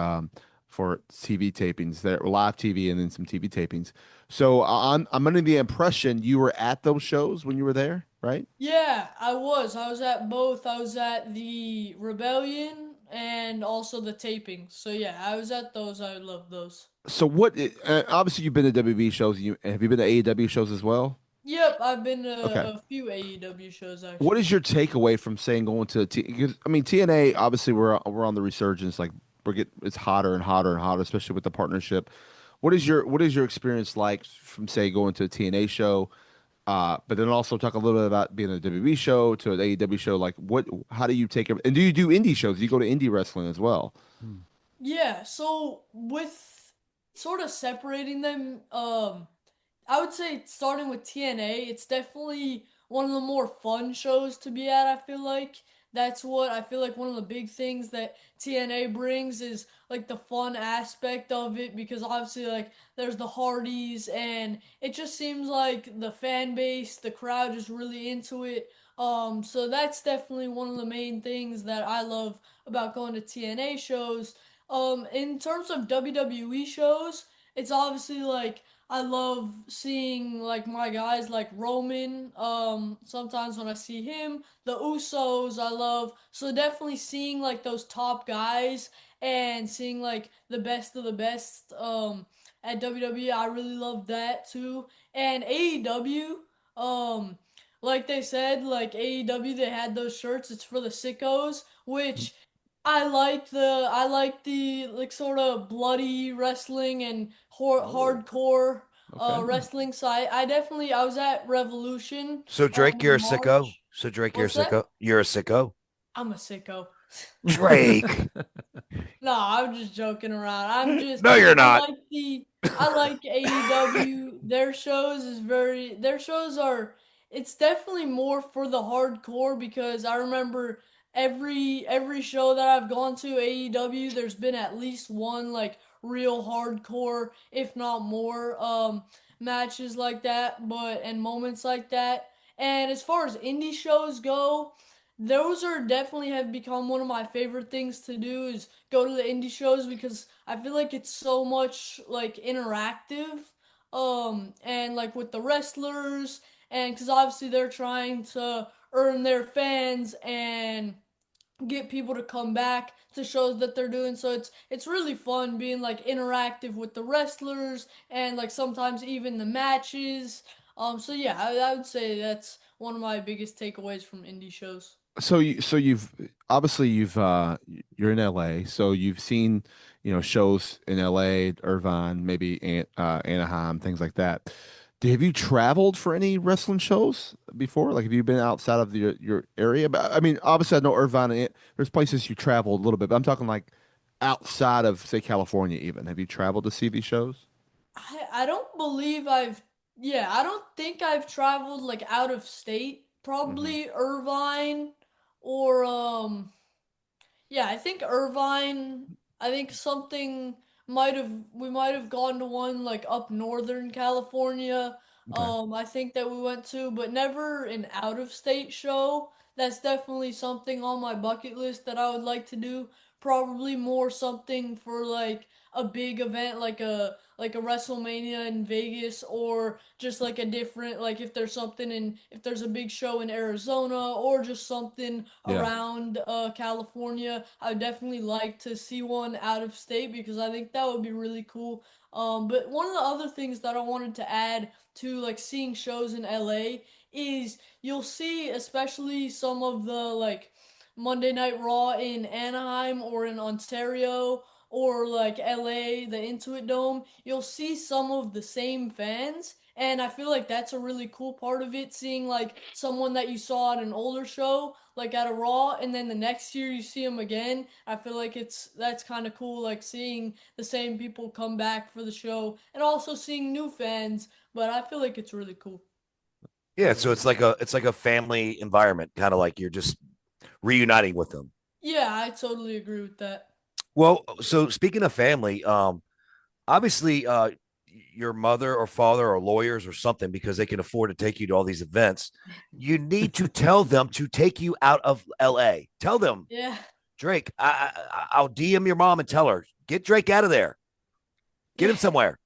TV tapings, there live TV, and then some TV tapings. So I'm under the impression you were at those shows when you were there, right? Yeah, I was. I was at both. I was at the Rebellion and also the taping. So yeah, I was at those. I love those. So obviously you've been to WB shows. Have you been to AEW shows as well? Yep, I've been to Okay. a few AEW shows What is actually. your takeaway from saying going to 'cause, I mean TNA obviously we're on the resurgence, like it's hotter and hotter and hotter, especially with the partnership. What is your experience like from say going to a TNA show, but then also talk a little bit about being at a WB show to an AEW show, like how do you take it, and do you do indie shows? Do you go to indie wrestling as well? Hmm. Yeah, so with sort of separating them, I would say starting with TNA, it's definitely one of the more fun shows to be at, I feel like. That's what I feel like one of the big things that TNA brings is like the fun aspect of it because obviously like there's the Hardys and it just seems like the fan base, the crowd is really into it. So that's definitely one of the main things that I love about going to TNA shows. In terms of WWE shows, it's obviously like I love seeing like my guys like Roman. Sometimes when I see him, the Usos, I love. So definitely seeing like those top guys and seeing like the best of the best at WWE, I really love that too. And AEW, um like they said, like AEW, they had those shirts. It's for the sickos, which I like the like sort of bloody wrestling and Oh, hardcore okay. wrestling. So I definitely I was at Revolution So Drake, you're a in sicko. March. So Drake, you're a What's that? sicko. You're a sicko. I'm a sicko. Drake. No, I'm just joking around. I'm just No, you're I not. like the I like AEW. Their shows are it's definitely more for the hardcore because I remember every show that I've gone to AEW there's been at least one like real hardcore if not more matches like that but and moments like that. And as far as indie shows go, those are definitely have become one of my favorite things to do is go to the indie shows because I feel like it's so much like interactive and like with the wrestlers and cuz obviously they're trying to earn their fans and get people to come back to shows that they're doing so it's really fun being like interactive with the wrestlers and like sometimes even the matches so yeah I would say that's one of my biggest takeaways from indie shows. You've obviously you're in LA, so you've seen, shows in LA, Irvine, maybe Anaheim, things like that. Have you traveled for any wrestling shows before? Like, have you been outside of your area? But I mean, obviously, I know Irvine. There's places you traveled a little bit, but I'm talking like outside of, say, California. Even have you traveled to see these shows? I don't believe I don't think I've traveled like out of state. Hmm. Probably Irvine or yeah, I think Irvine. I think something might have we might have gone to one like up northern California. Okay. I think that we went to, but never an out of state show. That's definitely something on my bucket list that I would like to do. Probably more something for like a big event like a WrestleMania in Vegas or just like a different like if there's a big show in Arizona or just something Yeah. around California. I would definitely like to see one out of state because I think that would be really cool. But one of the other things that I wanted to add to like seeing shows in LA is you'll see especially some of the like Monday Night Raw in Anaheim or in Ontario or like LA, the Intuit Dome, you'll see some of the same fans. And I feel like that's a really cool part of it, seeing like someone that you saw at an older show, like at a Raw, and then the next year you see them again. I feel like that's kind of cool, like seeing the same people come back for the show, and also seeing new fans. But I feel like it's really cool. Yeah, so it's like a family environment, kind of like you're just reuniting with them. Yeah, I totally agree with that. Well, so speaking of family, obviously, your mother or father are lawyers or something because they can afford to take you to all these events. You need to tell them to take you out of LA. Tell them, Yeah. Drake. I'll DM your mom and tell her get Drake out of there. Get Yeah. him somewhere.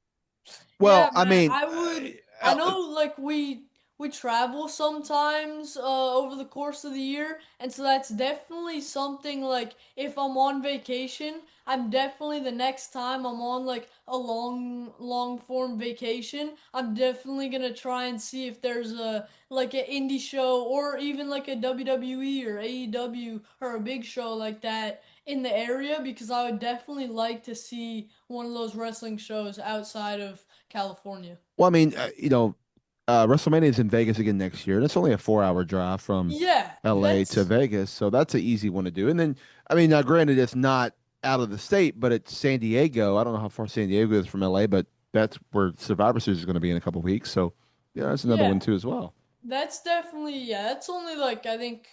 Yeah, Well, I man, mean, I would. I know, like we travel sometimes over the course of the year, and so that's definitely something. Like if I'm on vacation, I'm definitely the next time I'm on like a long form vacation, I'm definitely gonna try and see if there's a like an indie show or even like a WWE or AEW or a big show like that in the area because I would definitely like to see one of those wrestling shows outside of California. well, I mean, WrestleMania is in Vegas again next year, and it's only a 4-hour drive from Yeah, LA to that's Vegas, so that's an easy one to do. And then, I mean, now granted, it's not out of the state, but it's San Diego. I don't know how far San Diego is from LA, but that's where Survivor Series is going to be in a couple of weeks. So, yeah, that's another yeah, one too as well. that's definitely yeah, that's only like I think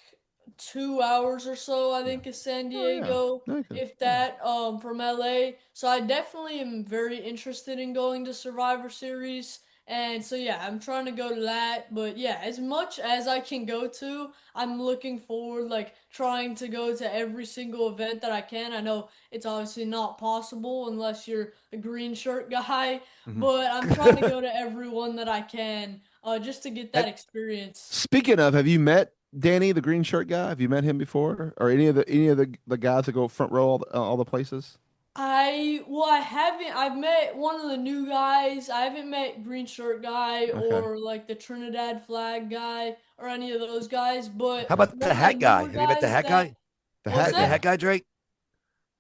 2 hours or so, I Yeah. think is San Oh yeah. Diego, Okay. if Yeah. that, from LA. So I definitely am very interested in going to Survivor Series And so yeah, I'm trying to go to that, but yeah, as much as I can go to, I'm looking forward like trying to go to every single event that I can. I know it's obviously not possible unless you're a green shirt guy, Mhm. but I'm trying to go to every one that I can just to get that Have, experience. Speaking of, have you met Danny, the green shirt guy? Have you met him before, or any of the guys that go front row all the places? I haven't. I've met one of the new guys. I haven't met Green Shirt guy Okay. or like the Trinidad flag guy or any of those guys. But how Okay. about the one of the hat guy? newer Have you met the guys hat that guy? The You what's hat met the that? hat guy. guy, Drake?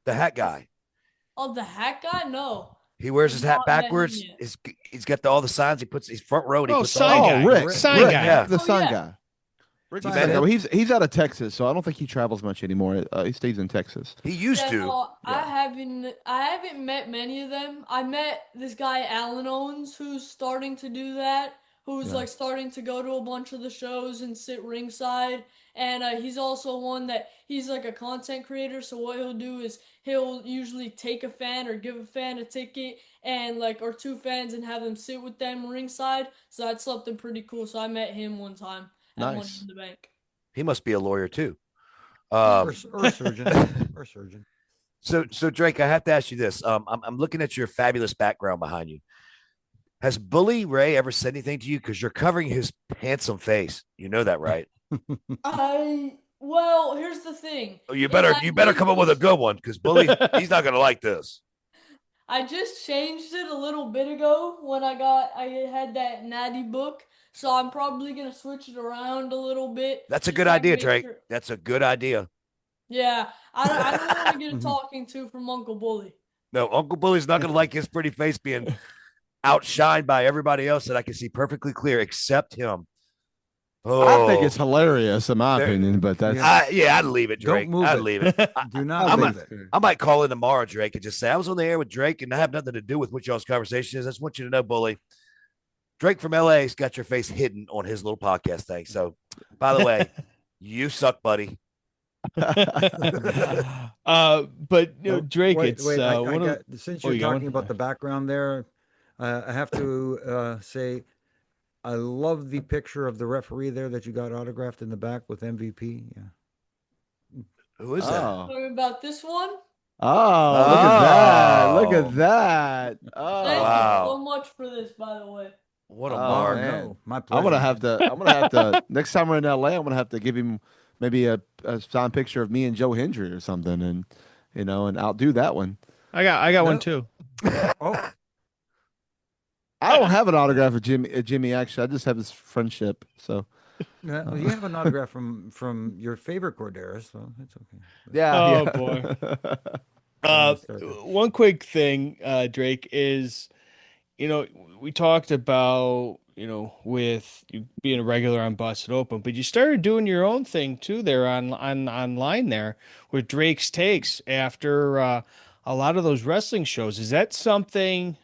The hat What's guy. oh the hat guy? No, He wears I've his hat not met him backwards. yet. He's got all the signs. He's front row and he Oh, puts all sign the. Oh, guy. Rick, Sign Rick, guy. Yeah. the Oh sun yeah, guy. Rick's You the met sun guy. him? Well, he's out of Texas, so I don't think he travels much anymore. He stays in Texas. He used yeah. to. No, I Yeah. haven't. I haven't met many of them. I met this guy Alan Owens who's starting to do that. Who's Yeah. like starting to go to a bunch of the shows and sit ringside. And he's also one that he's like a content creator. So what he'll do is he'll usually take a fan or give a fan a ticket and like or two fans and have them sit with them ringside. So that's something pretty cool. So I met him one time at Money Nice. in the Bank. He must be a lawyer too. Yeah. Or a surgeon. Or a surgeon. So Drake, I have to ask you this. I'm looking at your fabulous background behind you. Has Bully Ray ever said anything to you? Because you're covering his handsome face. You know that, right? Well, here's the thing. Oh, Is you better come up with a good one because Bully, he's not gonna like this. I just changed it a little bit ago when I had that natty book, so I'm probably gonna switch it around a little bit That's a just good so I can idea, make Drake. sure. That's a good idea. Yeah, I don't want to get a Mhm. talking to from Uncle Bully. No, Uncle Bully's not gonna like his pretty face being outshined by everybody else that I can see perfectly clear except him. I think Oh, it's hilarious, in my there, opinion, but that's Yeah. I'd leave it, Don't Drake. move I'd it. leave it. Do not I I think might, move it's it. good. I might call in tomorrow, Drake, and just say I was on the air with Drake, and I have nothing to do with what y'all's conversation is. I just want you to know, Bully. Drake from LA's got your face hidden on his little podcast thing. So, by the way, you suck, buddy. But Oh, Drake, wait, it's wait. I one of. got since Oh, you're you got talking one? about the background there, I have to say I love the picture of the referee there that you got autographed in the back with MVP. Yeah. Who is that? Oh. Talking about this one? Oh, look at that. Look Oh, at that. Thank you Oh. so wow. much for this, by the way. What a Oh Oh mark. man. no, my I'm pleasure, gonna have man. to next time we're in LA, I'm gonna have to give him maybe a signed picture of me and Joe Hendry or something and and outdo that one. I got one No. too. Oh, I don't have an autograph of Jimmy actually. I just have this friendship. So well, you have an autograph from your favorite Corderas, so that's okay. yeah, Oh boy. yeah. Don't Uh, even start there. one quick thing, Drake, is we talked about with you being a regular on Busted Open, but you started doing your own thing too there on online there with Drake's Takes after a lot of those wrestling shows. Is that something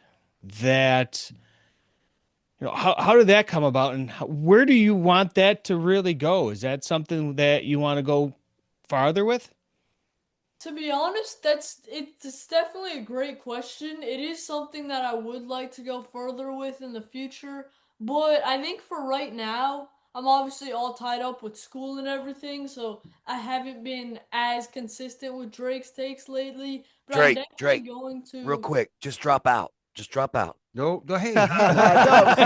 that how did that come about, and where do you want that to really go? Is that something that you want to go farther with? To be honest, it's definitely a great question. It is something that I would like to go further with in the future, but I think for right now, I'm obviously all tied up with school and everything, so I haven't been as consistent with Drake's takes lately, but I'm definitely Drake, going real to. quick, just drop out. Just drop out. Go. Hey, No, stop.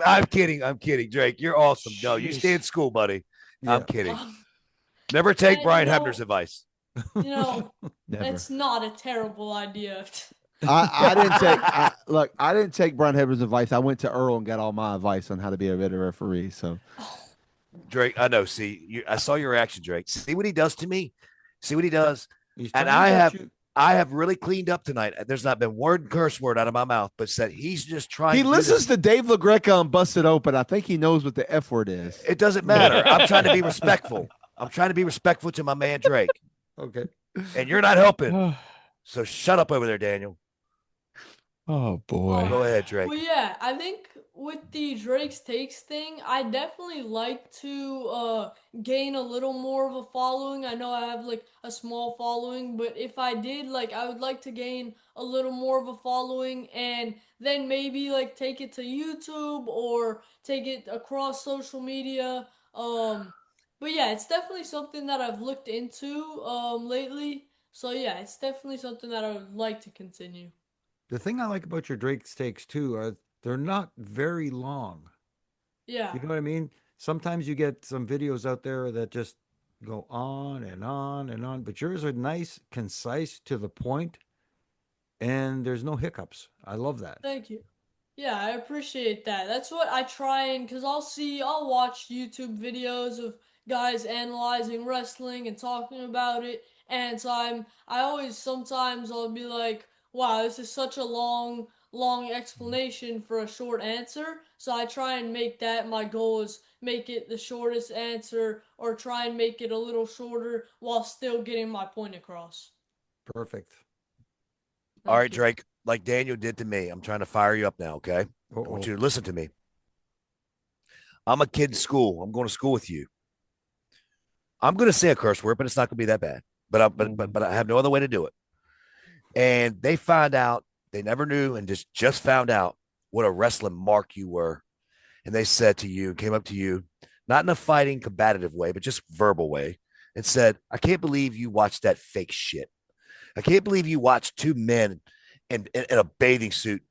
I'm kidding. I'm kidding, Drake. You're awesome. No, you stay in Jeez. school, buddy. I'm yeah. kidding. Um, Never take and Brian Hebner's advice. you know, Never. it's not a terrible idea. I didn't take look. I didn't take Brian Hebner's advice. I went to Earl and got all my advice on how to be a better referee. So Drake, I know. See, I saw your reaction, Drake. See what he does to me. See what he does. He's And trying to get you. I have really cleaned up tonight. There's not been one curse word out of my mouth, but said he's just trying he to do listens this. to Dave LaGreca on Busted Open. I think he knows what the F word is. It doesn't matter. I'm trying to be respectful. I'm trying to be respectful to my man Drake, Okay. and you're not helping. So shut up over there, Daniel. Oh boy. Go ahead, Drake. Well, yeah, I think with the Drake's Takes thing, I definitely like to gain a little more of a following. I know I have like a small following, but if I did, like, I would like to gain a little more of a following, and then maybe like take it to YouTube or take it across social media. But yeah, it's definitely something that I've looked into lately. So yeah, it's definitely something that I would like to continue. The thing I like about your Drake steaks too are they're not very long. Yeah. You know what I mean? Sometimes you get some videos out there that just go on and on and on, but yours are nice, concise, to the point, and there's no hiccups. I love that. Thank you. Yeah, I appreciate that. That's what I try and because I'll watch YouTube videos of guys analyzing wrestling and talking about it, and so I always sometimes I'll be like, wow, this is such a long explanation for a short answer. So I try and make that my goal is make it the shortest answer or try and make it a little shorter while still getting my point across. Perfect. All right, Thank you. Drake, like Daniel did to me, I'm trying to fire you up now, okay? I want Uh-oh. you to listen to me. I'm a kid in school. I'm going to school with you. I'm going to say a curse word, but it's not going to be that bad. But I have no other way to do it. And they find out they never knew and just found out what a wrestling mark you were. And they said to you, came up to you, not in a fighting, combative way, but just verbal way, and said, "I can't believe you watched that fake shit. I can't believe you watched two men in a bathing suit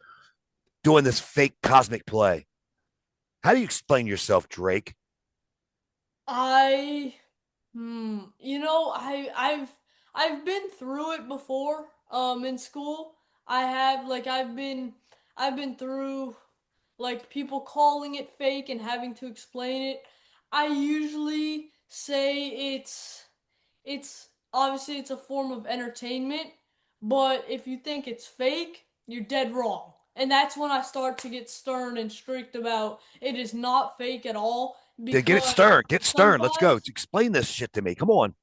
doing this fake cosmic play. How do you explain yourself, Drake?" I you know, I've been through it before in school. I have like I've been through like people calling it fake and having to explain it. I usually say it's obviously it's a form of entertainment, but if you think it's fake, you're dead wrong. And that's when I start to get stern and strict about it is not fake at all Then get it because stern. Get stern. Let's go. sometimes Explain this shit to me. Come on.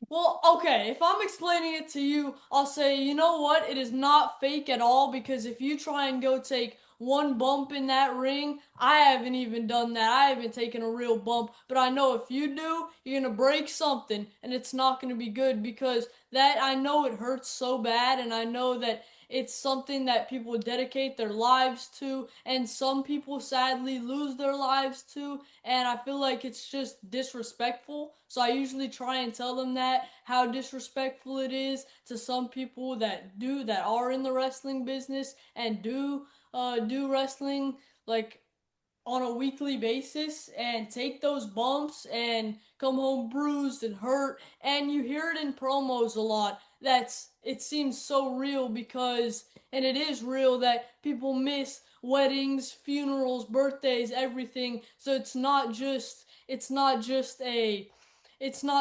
well, okay, if I'm explaining it to you, I'll say, you know what? It is not fake at all because if you try and go take one bump in that ring, I haven't even done that. I haven't taken a real bump, but I know if you do, you're gonna break something and it's not gonna be good because that I know it hurts so bad and I know that it's something that people dedicate their lives to and some people sadly lose their lives to and I feel like it's just disrespectful. So I usually try and tell them that how disrespectful it is to some people that are in the wrestling business and do wrestling like on a weekly basis and take those bumps and come home bruised and hurt and you hear it in promos a lot that's it seems so real because and it is real that people miss weddings funerals birthdays everything so it's not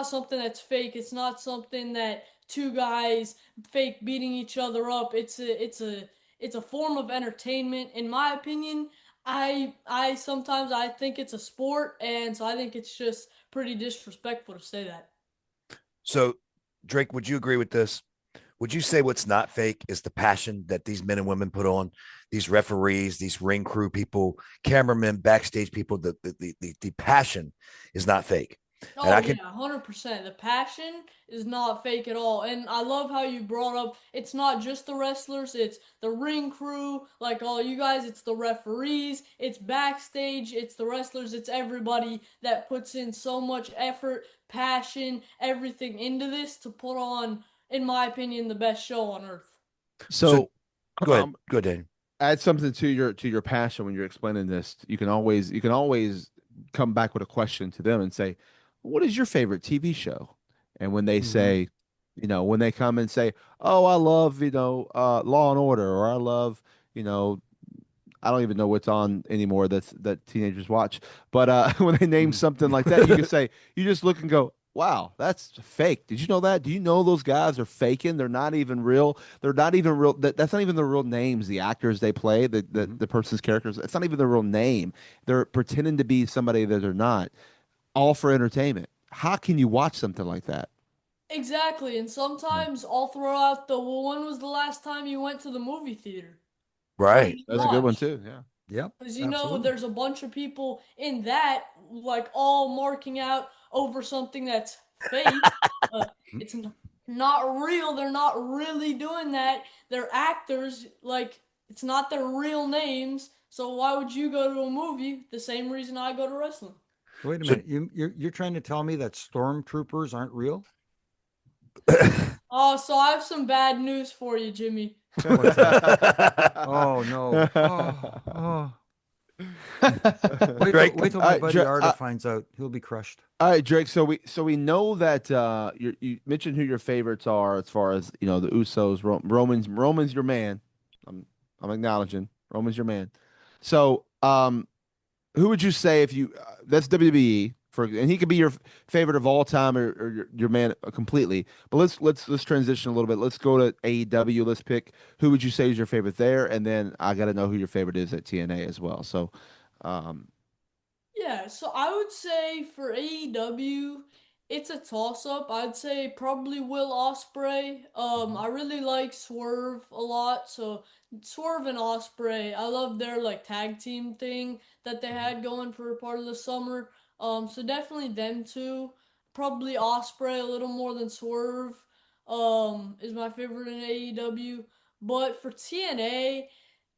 something that's fake it's not something that two guys fake beating each other up it's a form of entertainment in my opinion I sometimes I think it's a sport, and so I think it's just pretty disrespectful to say that. So, Drake, would you agree with this? Would you say what's not fake is the passion that these men and women put on these referees, these ring crew people, cameramen, backstage people? The passion is not fake, and Oh I can. yeah, 100%. The passion is not fake at all. And I love how you brought up it's not just the wrestlers, it's the ring crew, like all you guys, it's the referees, it's backstage, it's the wrestlers, it's everybody that puts in so much effort, passion, everything into this to put on, in my opinion, the best show on earth. So, So, go ahead, Dan. add something to your passion when you're explaining this. You can always come back with a question to them and say, "What is your favorite TV show?" And when they Hmm. say, when they come and say, "Oh, I love Law and Order," or "I love you know I don't even know what's on anymore that teenagers watch," but when they name something like that, you can say you just look and go, "Wow, that's fake." Did you know that? Do you know those guys are faking? They're not even real. They're not even real. That's not even the real names. The actors they play, the person's characters. It's not even their real name. They're pretending to be somebody that they're not. All for entertainment. How can you watch something like that? Exactly, and Yeah. sometimes I'll throw out the well, when was the last time you went to the movie theater? What Right. did you That's a good one watch? too. Yeah. Yep, Because you know, absolutely. there's a bunch of people in that, like all marking out over something that's fake. Uh, Mm. it's not real. They're not really doing that. They're actors. Like it's not their real names. So why would you go to a movie? The same reason I go to wrestling. Wait a So minute. You're trying to tell me that stormtroopers aren't real? Oh, so I have some bad news for you, Jimmy. What's that? Oh no. Oh. Drake, Wait till All my right, buddy Drake. Arda finds out. He'll be crushed. All right, Drake. So we know that you mentioned who your favorites are as far as the Usos. Roman's your man. I'm I'm acknowledging Roman's your man. So who would you say if you that's WWE for, and he could be your favorite of all time or your man completely. But let's transition a little bit. Let's go to AEW. Let's pick who would you say is your favorite there, and then I got to know who your favorite is at TNA as well. So, um, Yeah, so I would say for AEW, it's a toss up. I'd say probably Will Ospreay. I really like Swerve a lot, so Swerve and Ospreay. I love their like tag team thing that they had going for a part of the summer. So definitely them two. Probably Ospreay a little more than Swerve. Is my favorite in AEW. But for TNA,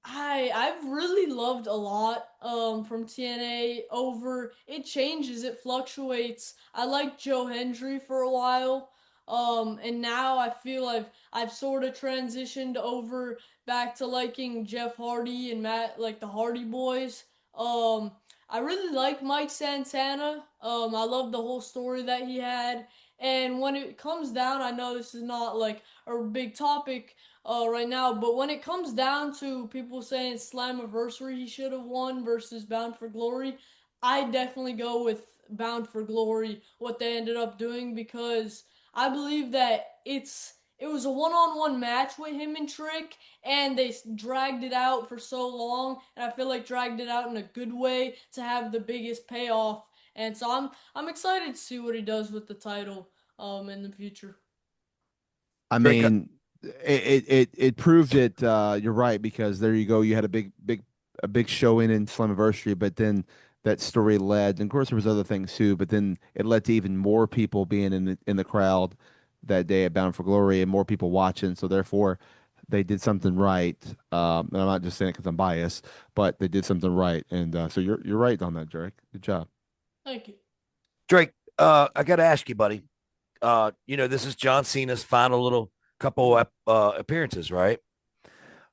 I've really loved a lot from TNA over it changes, it fluctuates. I liked Joe Hendry for a while. And now I feel I've sort of transitioned over back to liking Jeff Hardy and Matt like the Hardy Boys. Um I really like Mike Santana. I love the whole story that he had. And when it comes down, I know this is not like a big topic right now. But when it comes down to people saying Slammiversary he should have won versus Bound for Glory, I definitely go with Bound for Glory. What they ended up doing because I believe that it was a one-on-one match with him and Trick, and they dragged it out for so long, and I feel like dragged it out in a good way to have the biggest payoff. And so I'm excited to see what he does with the title in the future. I Drake, mean, it proved it. You're right, because there you go. You had a big showing in Slammiversary, but then that story led, and of course there was other things too. But then it led to even more people being in the crowd that day at Bound for Glory, and more people watching. So therefore, they did something right. And I'm not just saying it because I'm biased, but they did something right. And so you're right on that, Drake. Good job. Thank you. Drake, I got to ask you, buddy. This is John Cena's final little couple appearances, right?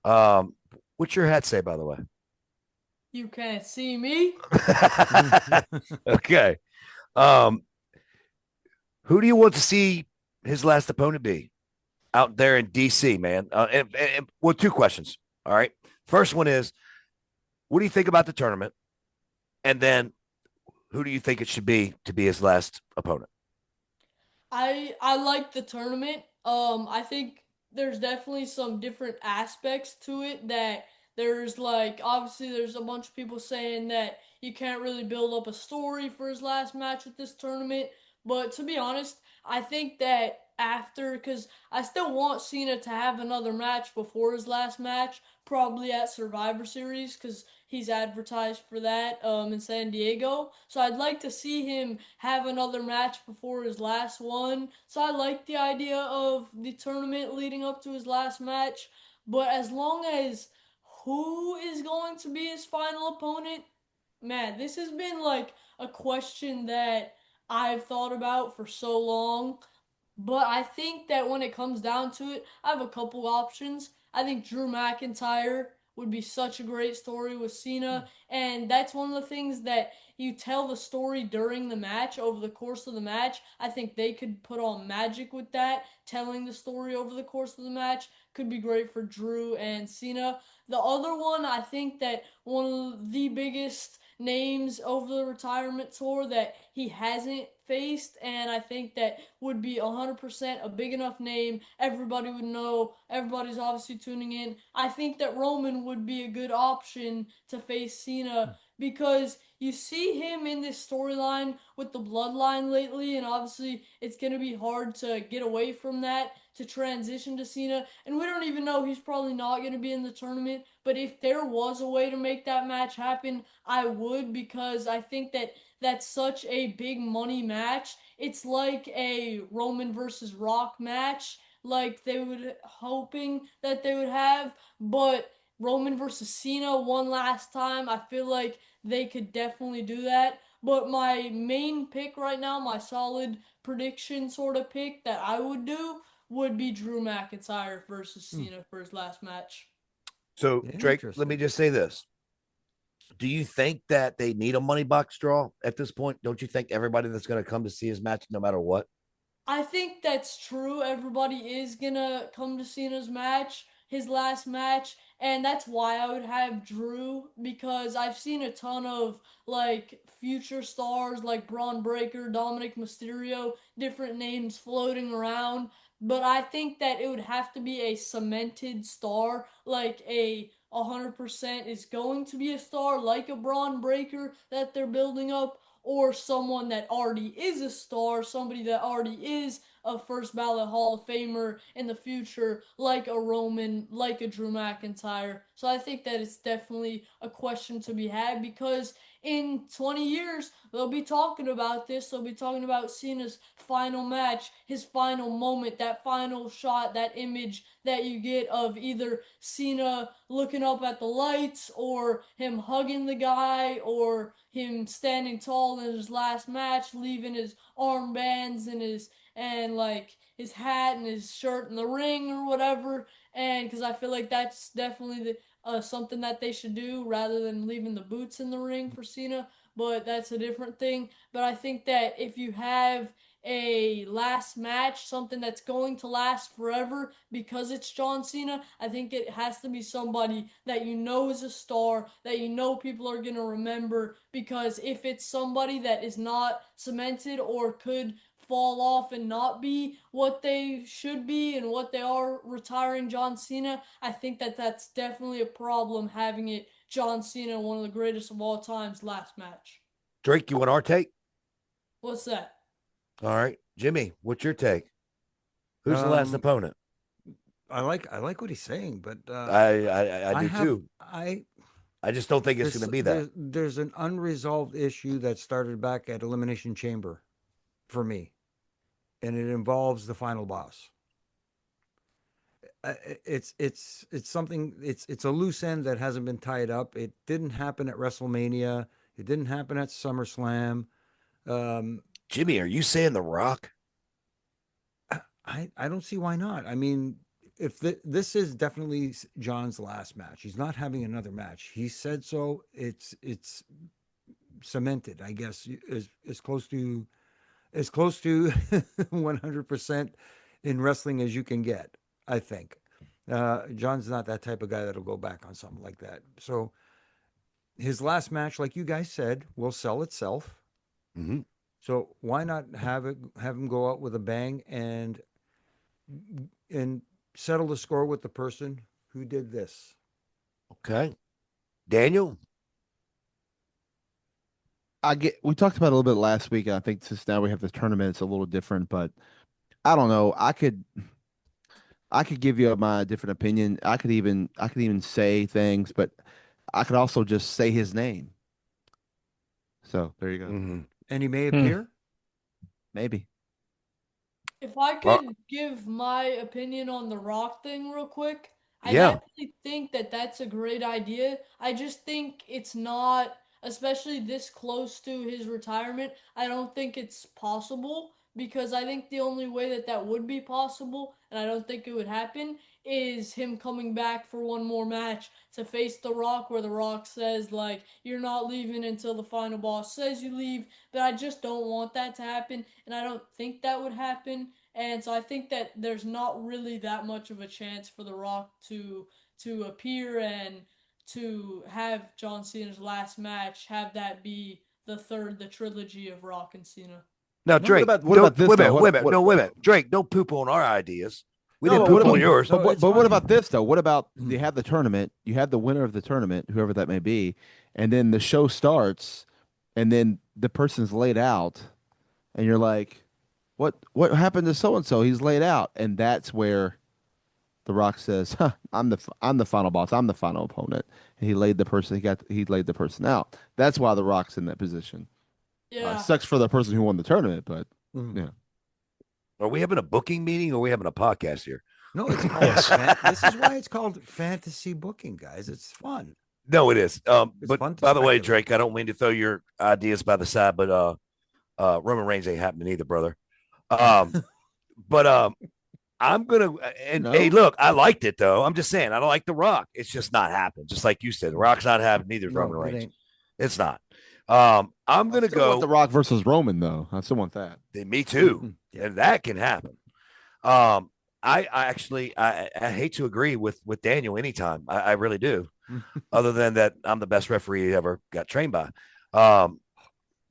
Um, what's your hat say, by the way? You can't see me. Okay. Um, who do you want to see his last opponent be out there in DC, man? Well, two questions. All right. First one is, what do you think about the tournament? And then, who do you think it should be to be his last opponent? I like the tournament. I think there's definitely some different aspects to it that there's like obviously there's a bunch of people saying that you can't really build up a story for his last match with this tournament, but to be honest, I think that after because I still want Cena to have another match before his last match, probably at Survivor Series because he's advertised for that in San Diego. So I'd like to see him have another match before his last one. So I like the idea of the tournament leading up to his last match. But as long as who is going to be his final opponent, man, this has been like a question that I've thought about for so long. But I think that when it comes down to it, I have a couple options. I think Drew McIntyre would be such a great story with Cena, and that's one of the things that you tell the story during the match, over the course of the match. I think they could put on magic with that. Telling the story over the course of the match could be great for Drew and Cena. The other one, I think that one of the biggest names over the retirement tour that he hasn't faced, and I think that would be 100% a big enough name. Everybody would know. Everybody's obviously tuning in. I think that Roman would be a good option to face Cena because you see him in this storyline with the bloodline lately, and obviously it's going to be hard to get away from that to transition to Cena. And we don't even know he's probably not going to be in the tournament. But if there was a way to make that match happen, I would because I think that that's such a big money match. It's like a Roman versus Rock match, like they would hoping that they would have, but Roman versus Cena one last time. I feel like they could definitely do that. But my main pick right now, my solid prediction sort of pick that I would do would be Drew McIntyre versus Cena for his last match. So, Drake, let me Interesting. just say this. Do you think that they need a money box draw at this point? Don't you think everybody that's going to come to see his match, no matter what? I think that's true. Everybody is gonna come to Cena's match, his last match, and that's why I would have Drew because I've seen a ton of like future stars like Braun Breaker, Dominic Mysterio, different names floating around. But I think that it would have to be a cemented star, like a 100% is going to be a star, like a Braun Breaker that they're building up, or someone that already is a star, somebody that already is a first ballot Hall of Famer in the future, like a Roman, like a Drew McIntyre. So I think that it's definitely a question to be had because in 20 years, they'll be talking about this. They'll be talking about Cena's final match, his final moment, that final shot, that image that you get of either Cena looking up at the lights or him hugging the guy or him standing tall in his last match, leaving his armbands and his hat and his shirt in the ring or whatever. And because I feel like that's definitely something that they should do rather than leaving the boots in the ring for Cena. But that's a different thing. But I think that if you have a last match, something that's going to last forever because it's John Cena, I think it has to be somebody that you know is a star, that you know people are going to remember. Because if it's somebody that is not cemented or could fall off and not be what they should be and what they are retiring John Cena, I think that that's definitely a problem having it John Cena, one of the greatest of all times, last match. Drake, you want our take? What's that? All right. Jimmy, what's your take? Who's the last Um, opponent? I like what he's saying, but I I do have too. I I just don't think it's going this to be that. there's an unresolved issue that started back at Elimination Chamber for me, and it involves the final boss. It's something it's a loose end that hasn't been tied up. It didn't happen at WrestleMania. It didn't happen at SummerSlam. Um, Jimmy, are you saying The Rock? I don't see why not. I mean, if this is definitely John's last match, he's not having another match. He said so. It's cemented, I guess, as close to 100% in wrestling as you can get. I think John's not that type of guy that'll go back on something like that. So his last match, like you guys said, will sell itself. Mm-hmm. So why not have him go out with a bang and settle the score with the person who did this? Okay. Daniel? We talked about it a little bit last week, and I think since now we have the tournament, it's a little different, but I don't know. I could give you my different opinion. I could even say things, but I could also just say his name. So there you go. Mm-hmm. And he may Hmm. appear. Maybe. If I Well, could give my opinion on the Rock thing real quick, I yeah. definitely think that that's a great idea. I just think it's not, especially this close to his retirement, I don't think it's possible because I think the only way that that would be possible, and I don't think it would happen, is him coming back for one more match to face The Rock, where The Rock says, like, you're not leaving until the final boss says you leave. But I just don't want that to happen, and I don't think that would happen. And so I think that there's not really that much of a chance for The Rock to appear and to have John Cena's last match have that be the trilogy of Rock and Cena. Now, What Drake, about what don't about this wait a though? minute, wait a What minute. what No, wait a minute. Drake, don't poop on our ideas. We No, didn't but what poop on about yours. No, it's but what fine. about this though? What about Mm. you have the tournament, you have the winner of the tournament, whoever that may be, and then the show starts, and then the person's laid out, and you're like, what happened to so and so? He's laid out, and that's where The Rock says, huh, I'm the final boss. I'm the final opponent. And he laid the person out. That's why The Rock's in that position. Yeah. Sucks for the person who won the tournament, but Mm. yeah. Are we having a booking meeting or are we having a podcast here? No, it's called Yes. this is why it's called fantasy booking, guys. It's fun. No, it is. It's But fun to by the way, speculate. Drake, I don't mean to throw your ideas by the side, but Roman Reigns ain't happening either, brother. But I'm gonna and hey, No. look, I liked it though. I'm just saying I don't like The Rock. It's just not happening. Just like you said, The Rock's not happening. Neither is No, Roman it Reigns. ain't. It's not. I'm I gonna still want go. The Rock versus Roman though. I still want that. Me too, Yeah. and that can happen. Um, I actually I hate to agree with Daniel anytime. I really do. Other than that, I'm the best referee he ever got trained by. Um,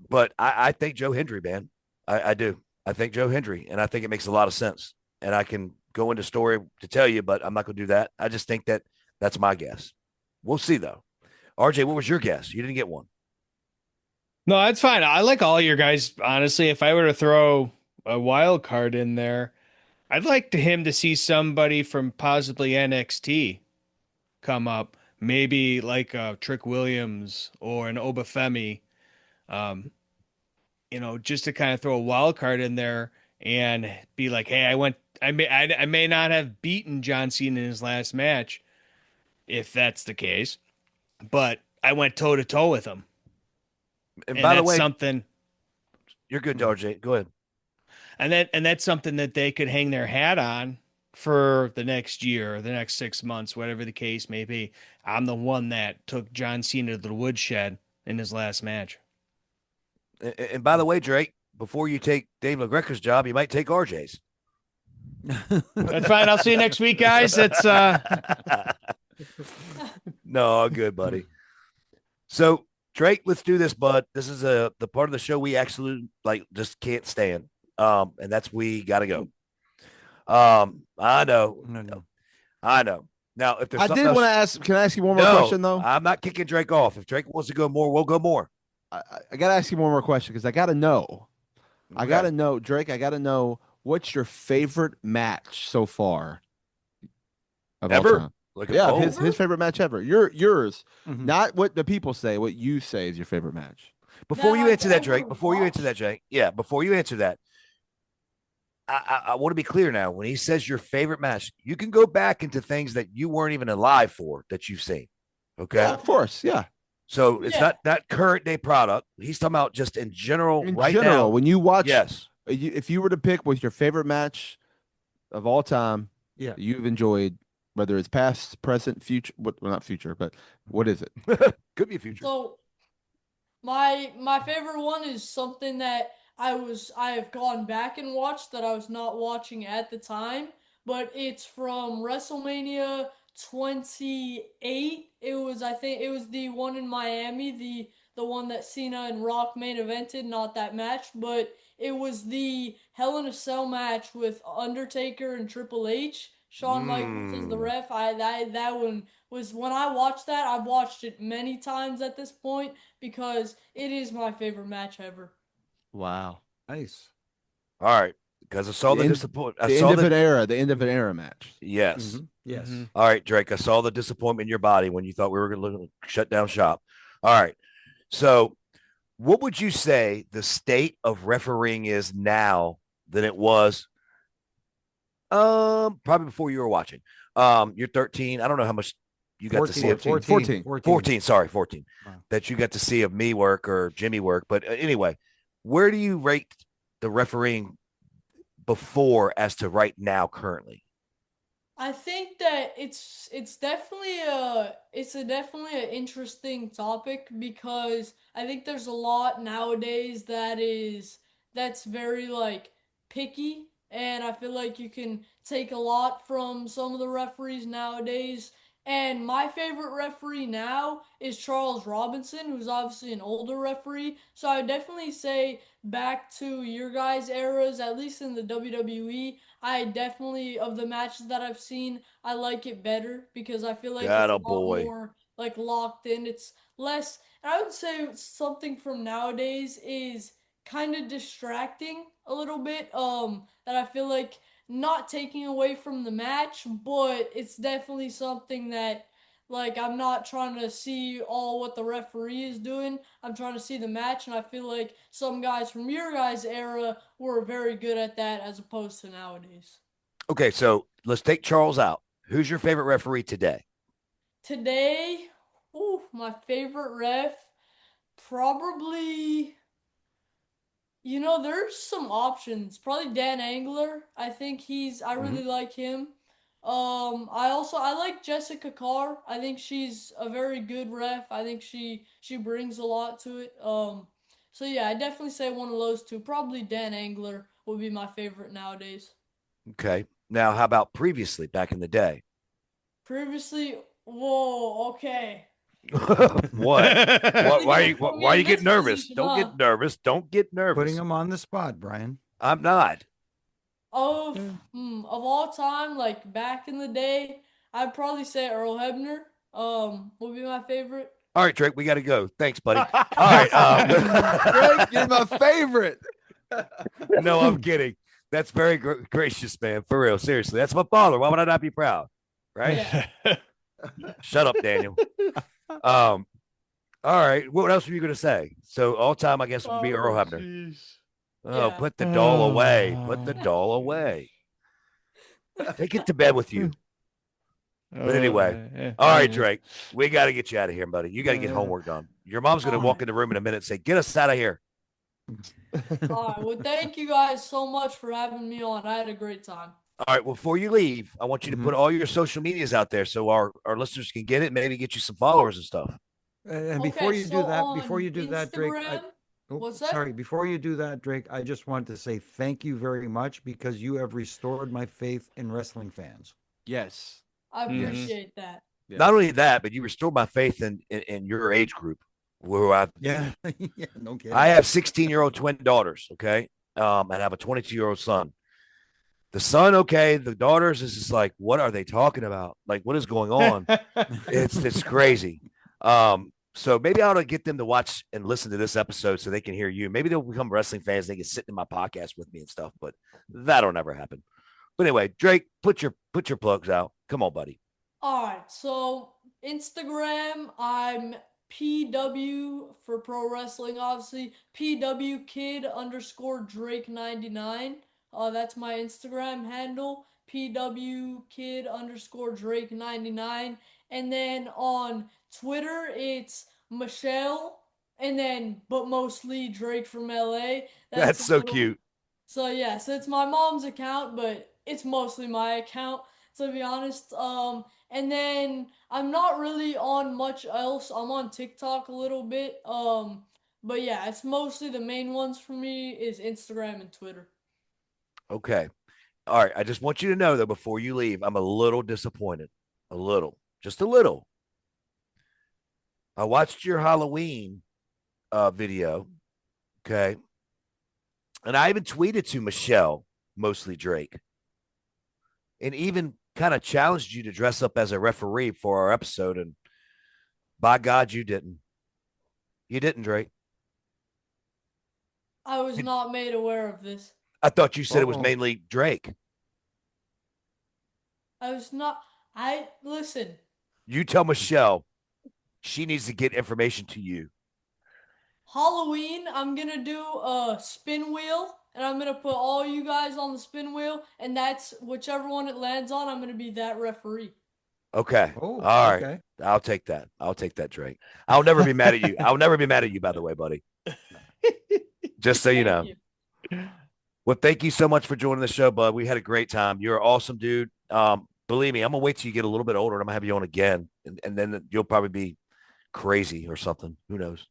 but I think Joe Hendry, man. I do. I think Joe Hendry, and I think it makes a lot of sense. And I can go into story to tell you, but I'm not going to do that. I just think that that's my guess. We'll see, though. RJ, what was your guess? You didn't get one. No, that's fine. I like all your guys. Honestly, if I were to throw a wild card in there, I'd like him to see somebody from possibly NXT come up. Maybe like Trick Williams or an Obafemi. Um, just to kind of throw a wild card in there and be like, hey, I may not have beaten John Cena in his last match, if that's the case, but I went toe to toe with him, And and by the that's way, something. you're good, RJ. Go ahead. And that's something that they could hang their hat on for the next year, or the next 6 months, whatever the case may be. I'm the one that took John Cena to the woodshed in his last match. And by the way, Drake, before you take Dave LaGreca's job, you might take RJ's. That's fine. I'll see you next week, guys. It's No, good, buddy. So Drake, let's do this, bud. This is the part of the show we absolutely just can't stand. And that's we gotta go. I know. No. I know. Now, if there's I something did else, want to ask. Can I ask you one more no, question though? I'm not kicking Drake off. If Drake wants to go more, we'll go more. I got to ask you one more question because I got to know. I Okay. got to know, Drake. I got to know what's your favorite match so far of all Ever? time. Like, Yeah, oh, his favorite match ever. Yours, Mhm. not what the people say. What you say is your favorite match. before That you I've answer that, ever Drake, before you answer that, watched? Drake, yeah, before you answer that, I want to be clear now. When he says your favorite match, you can go back into things that you weren't even alive for that you've seen. Okay. Yeah, of course. Yeah. So it's Yeah. not current day product. He's talking about just in general In right general, now. when you watch, Yes. if you were to pick with your favorite match of all time, Yeah. you've enjoyed, whether it's past, present, future, well, not future, but what is it? Could be a future. So my favorite one is something that I have gone back and watched that I was not watching at the time, but it's from WrestleMania 28. It was, I think it was the one in Miami, the one that Cena and Rock main evented, not that match, but it was the Hell in a Cell match with Undertaker and Triple H. Shawn Michaels as the ref. That one was, when I watched that, I've watched it many times at this point because it is my favorite match ever. Wow. Nice. All right. Because I saw the disappointment. I The saw end of the an era, the end of an era match. yes. Mhm. Yes. Mhm. All right, Drake. I saw the disappointment in your body when you thought we were going to shut down shop. All right. So, what would you say the state of refereeing is now than it was probably before you were watching? You're 13. I don't know how much you got to see of 14. 14, sorry, 14. Wow. That you got to see of me work or Jimmy work. But anyway, where do you rate the refereeing before as to right now currently? I think that it's definitely a definitely an interesting topic because I think there's a lot nowadays that's very like picky, and I feel like you can take a lot from some of the referees nowadays. And my favorite referee now is Charles Robinson, who's obviously an older referee. So I would definitely say back to your guys' eras, at least in the WWE. I definitely, of the matches that I've seen, I like it better because I feel like Got it's a a lot boy. more like locked in. It's less, and I would say something from nowadays is kind of distracting a little bit. That I feel like not taking away from the match, but it's definitely something that, like, I'm not trying to see all what the referee is doing. I'm trying to see the match, and I feel like some guys from your guys' era were very good at that as opposed to nowadays. Okay, so let's take Charles out. Who's your favorite referee today? Today, my favorite ref, probably, there's some options. Probably Dan Angler. I Mhm. really like him. I like Jessica Carr. I think she's a very good ref. I think she brings a lot to it. So yeah, I definitely say one of those two. Probably Dan Angler would be my favorite nowadays. Okay. Now, how about previously, back in the day? Previously, whoa, okay. What? What? Really Why are gonna you? put me Why are in you this getting nervous? position, Don't huh? get nervous. Don't get Putting nervous. him on the spot, Brian. I'm not. Of all time, like back in the day, I'd probably say Earl Hebner. Would be my favorite. All right, Drake, we got to go. Thanks, buddy. All right. Drake, you're my favorite. No, I'm kidding. That's very gracious, man. For real. Seriously. That's my father. Why would I not be proud? Right? Yeah. Shut up, Daniel. Um, all right. What else were you going to say? So, all time, I guess, would be Earl Oh, Hebner. jeez. Oh, Yeah. put the doll away. Put the doll away. Take it to bed with you. But anyway, all right, Drake, we got to get you out of here, buddy. You got to get homework done. Your mom's going to walk in the room in a minute and say, "Get us out of here." All right. Well, thank you guys so much for having me on. I had a great time. All right. Well, before you leave, I want you to Mhm. put all your social medias out there so our listeners can get it, maybe get you some followers and stuff. And Okay, before so you do on that, Drake, Instagram, what's that? sorry, before you do that, Drake, I just wanted to say thank you very much because you have restored my faith in wrestling fans. Yes. I Yes. appreciate that. Yes. Not only that, but you restored my faith in your age group. Where Yeah. Yeah, no kidding. I have 16-year-old twin daughters. Okay, and I have a 22-year-old son. The son, okay. The daughters is just like, what are they talking about? Like, what is going on? It's crazy. So maybe I ought to get them to watch and listen to this episode so they can hear you. Maybe they'll become wrestling fans. They can sit in my podcast with me and stuff, but that'll never happen. But anyway, Drake, put your plugs out. Come on, buddy. All right, so Instagram, I'm PW for pro wrestling, obviously. PW Kid underscore Drake 99. That's my Instagram handle. PW Kid underscore Drake 99. And then on Twitter, it's Michelle, and then, but mostly Drake from LA. That's That's a so little. cute. So yeah, so it's my mom's account, but it's mostly my account, to be honest. And then I'm not really on much else. I'm on TikTok a little bit. But yeah, it's mostly the main ones for me is Instagram and Twitter. Okay. All right. I just want you to know though, before you leave, I'm a little disappointed. A little, just a little. I watched your Halloween video. Okay. And I even tweeted to Michelle, mostly Drake, and even kind of challenged you to dress up as a referee for our episode. And by God, you didn't. You didn't, Drake. I was not made aware of this. I thought you said it was Uh-oh. mainly Drake. I was not. I listen. You tell Michelle she needs to get information to you. Halloween, I'm gonna do a spin wheel, and I'm gonna put all you guys on the spin wheel, and that's whichever one it lands on. I'm gonna be that referee. Okay. Oh, All right. okay. I'll take that. I'll take that, Drake. I'll never be mad at you. I'll never be mad at you, by the way, buddy. Just so you know. Thank you. Well, thank you so much for joining the show, bud. We had a great time. You're an awesome dude. Believe me, I'm gonna wait till you get a little bit older and I'm gonna have you on again. And then you'll probably be crazy or something. Who knows?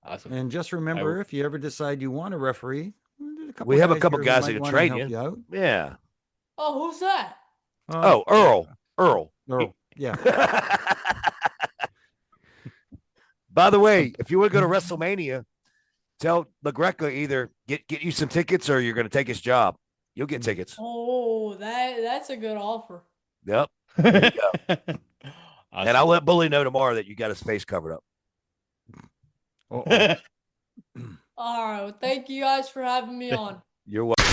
Awesome. And just remember, if you ever decide you want a referee, there's We have a guys couple here who guys might that can wanna train help you. out. Yeah. Oh, who's that? Oh, Earl. Earl. Yeah. By the way, if you want to go to WrestleMania, tell LaGreca either get you some tickets or you're going to take his job. You'll get tickets. Oh, that's a good offer. Yep. There you go. Awesome. And I'll let Bully know tomorrow that you got his face covered up. Uh-oh. All right. Well, thank you guys for having me on. You're welcome.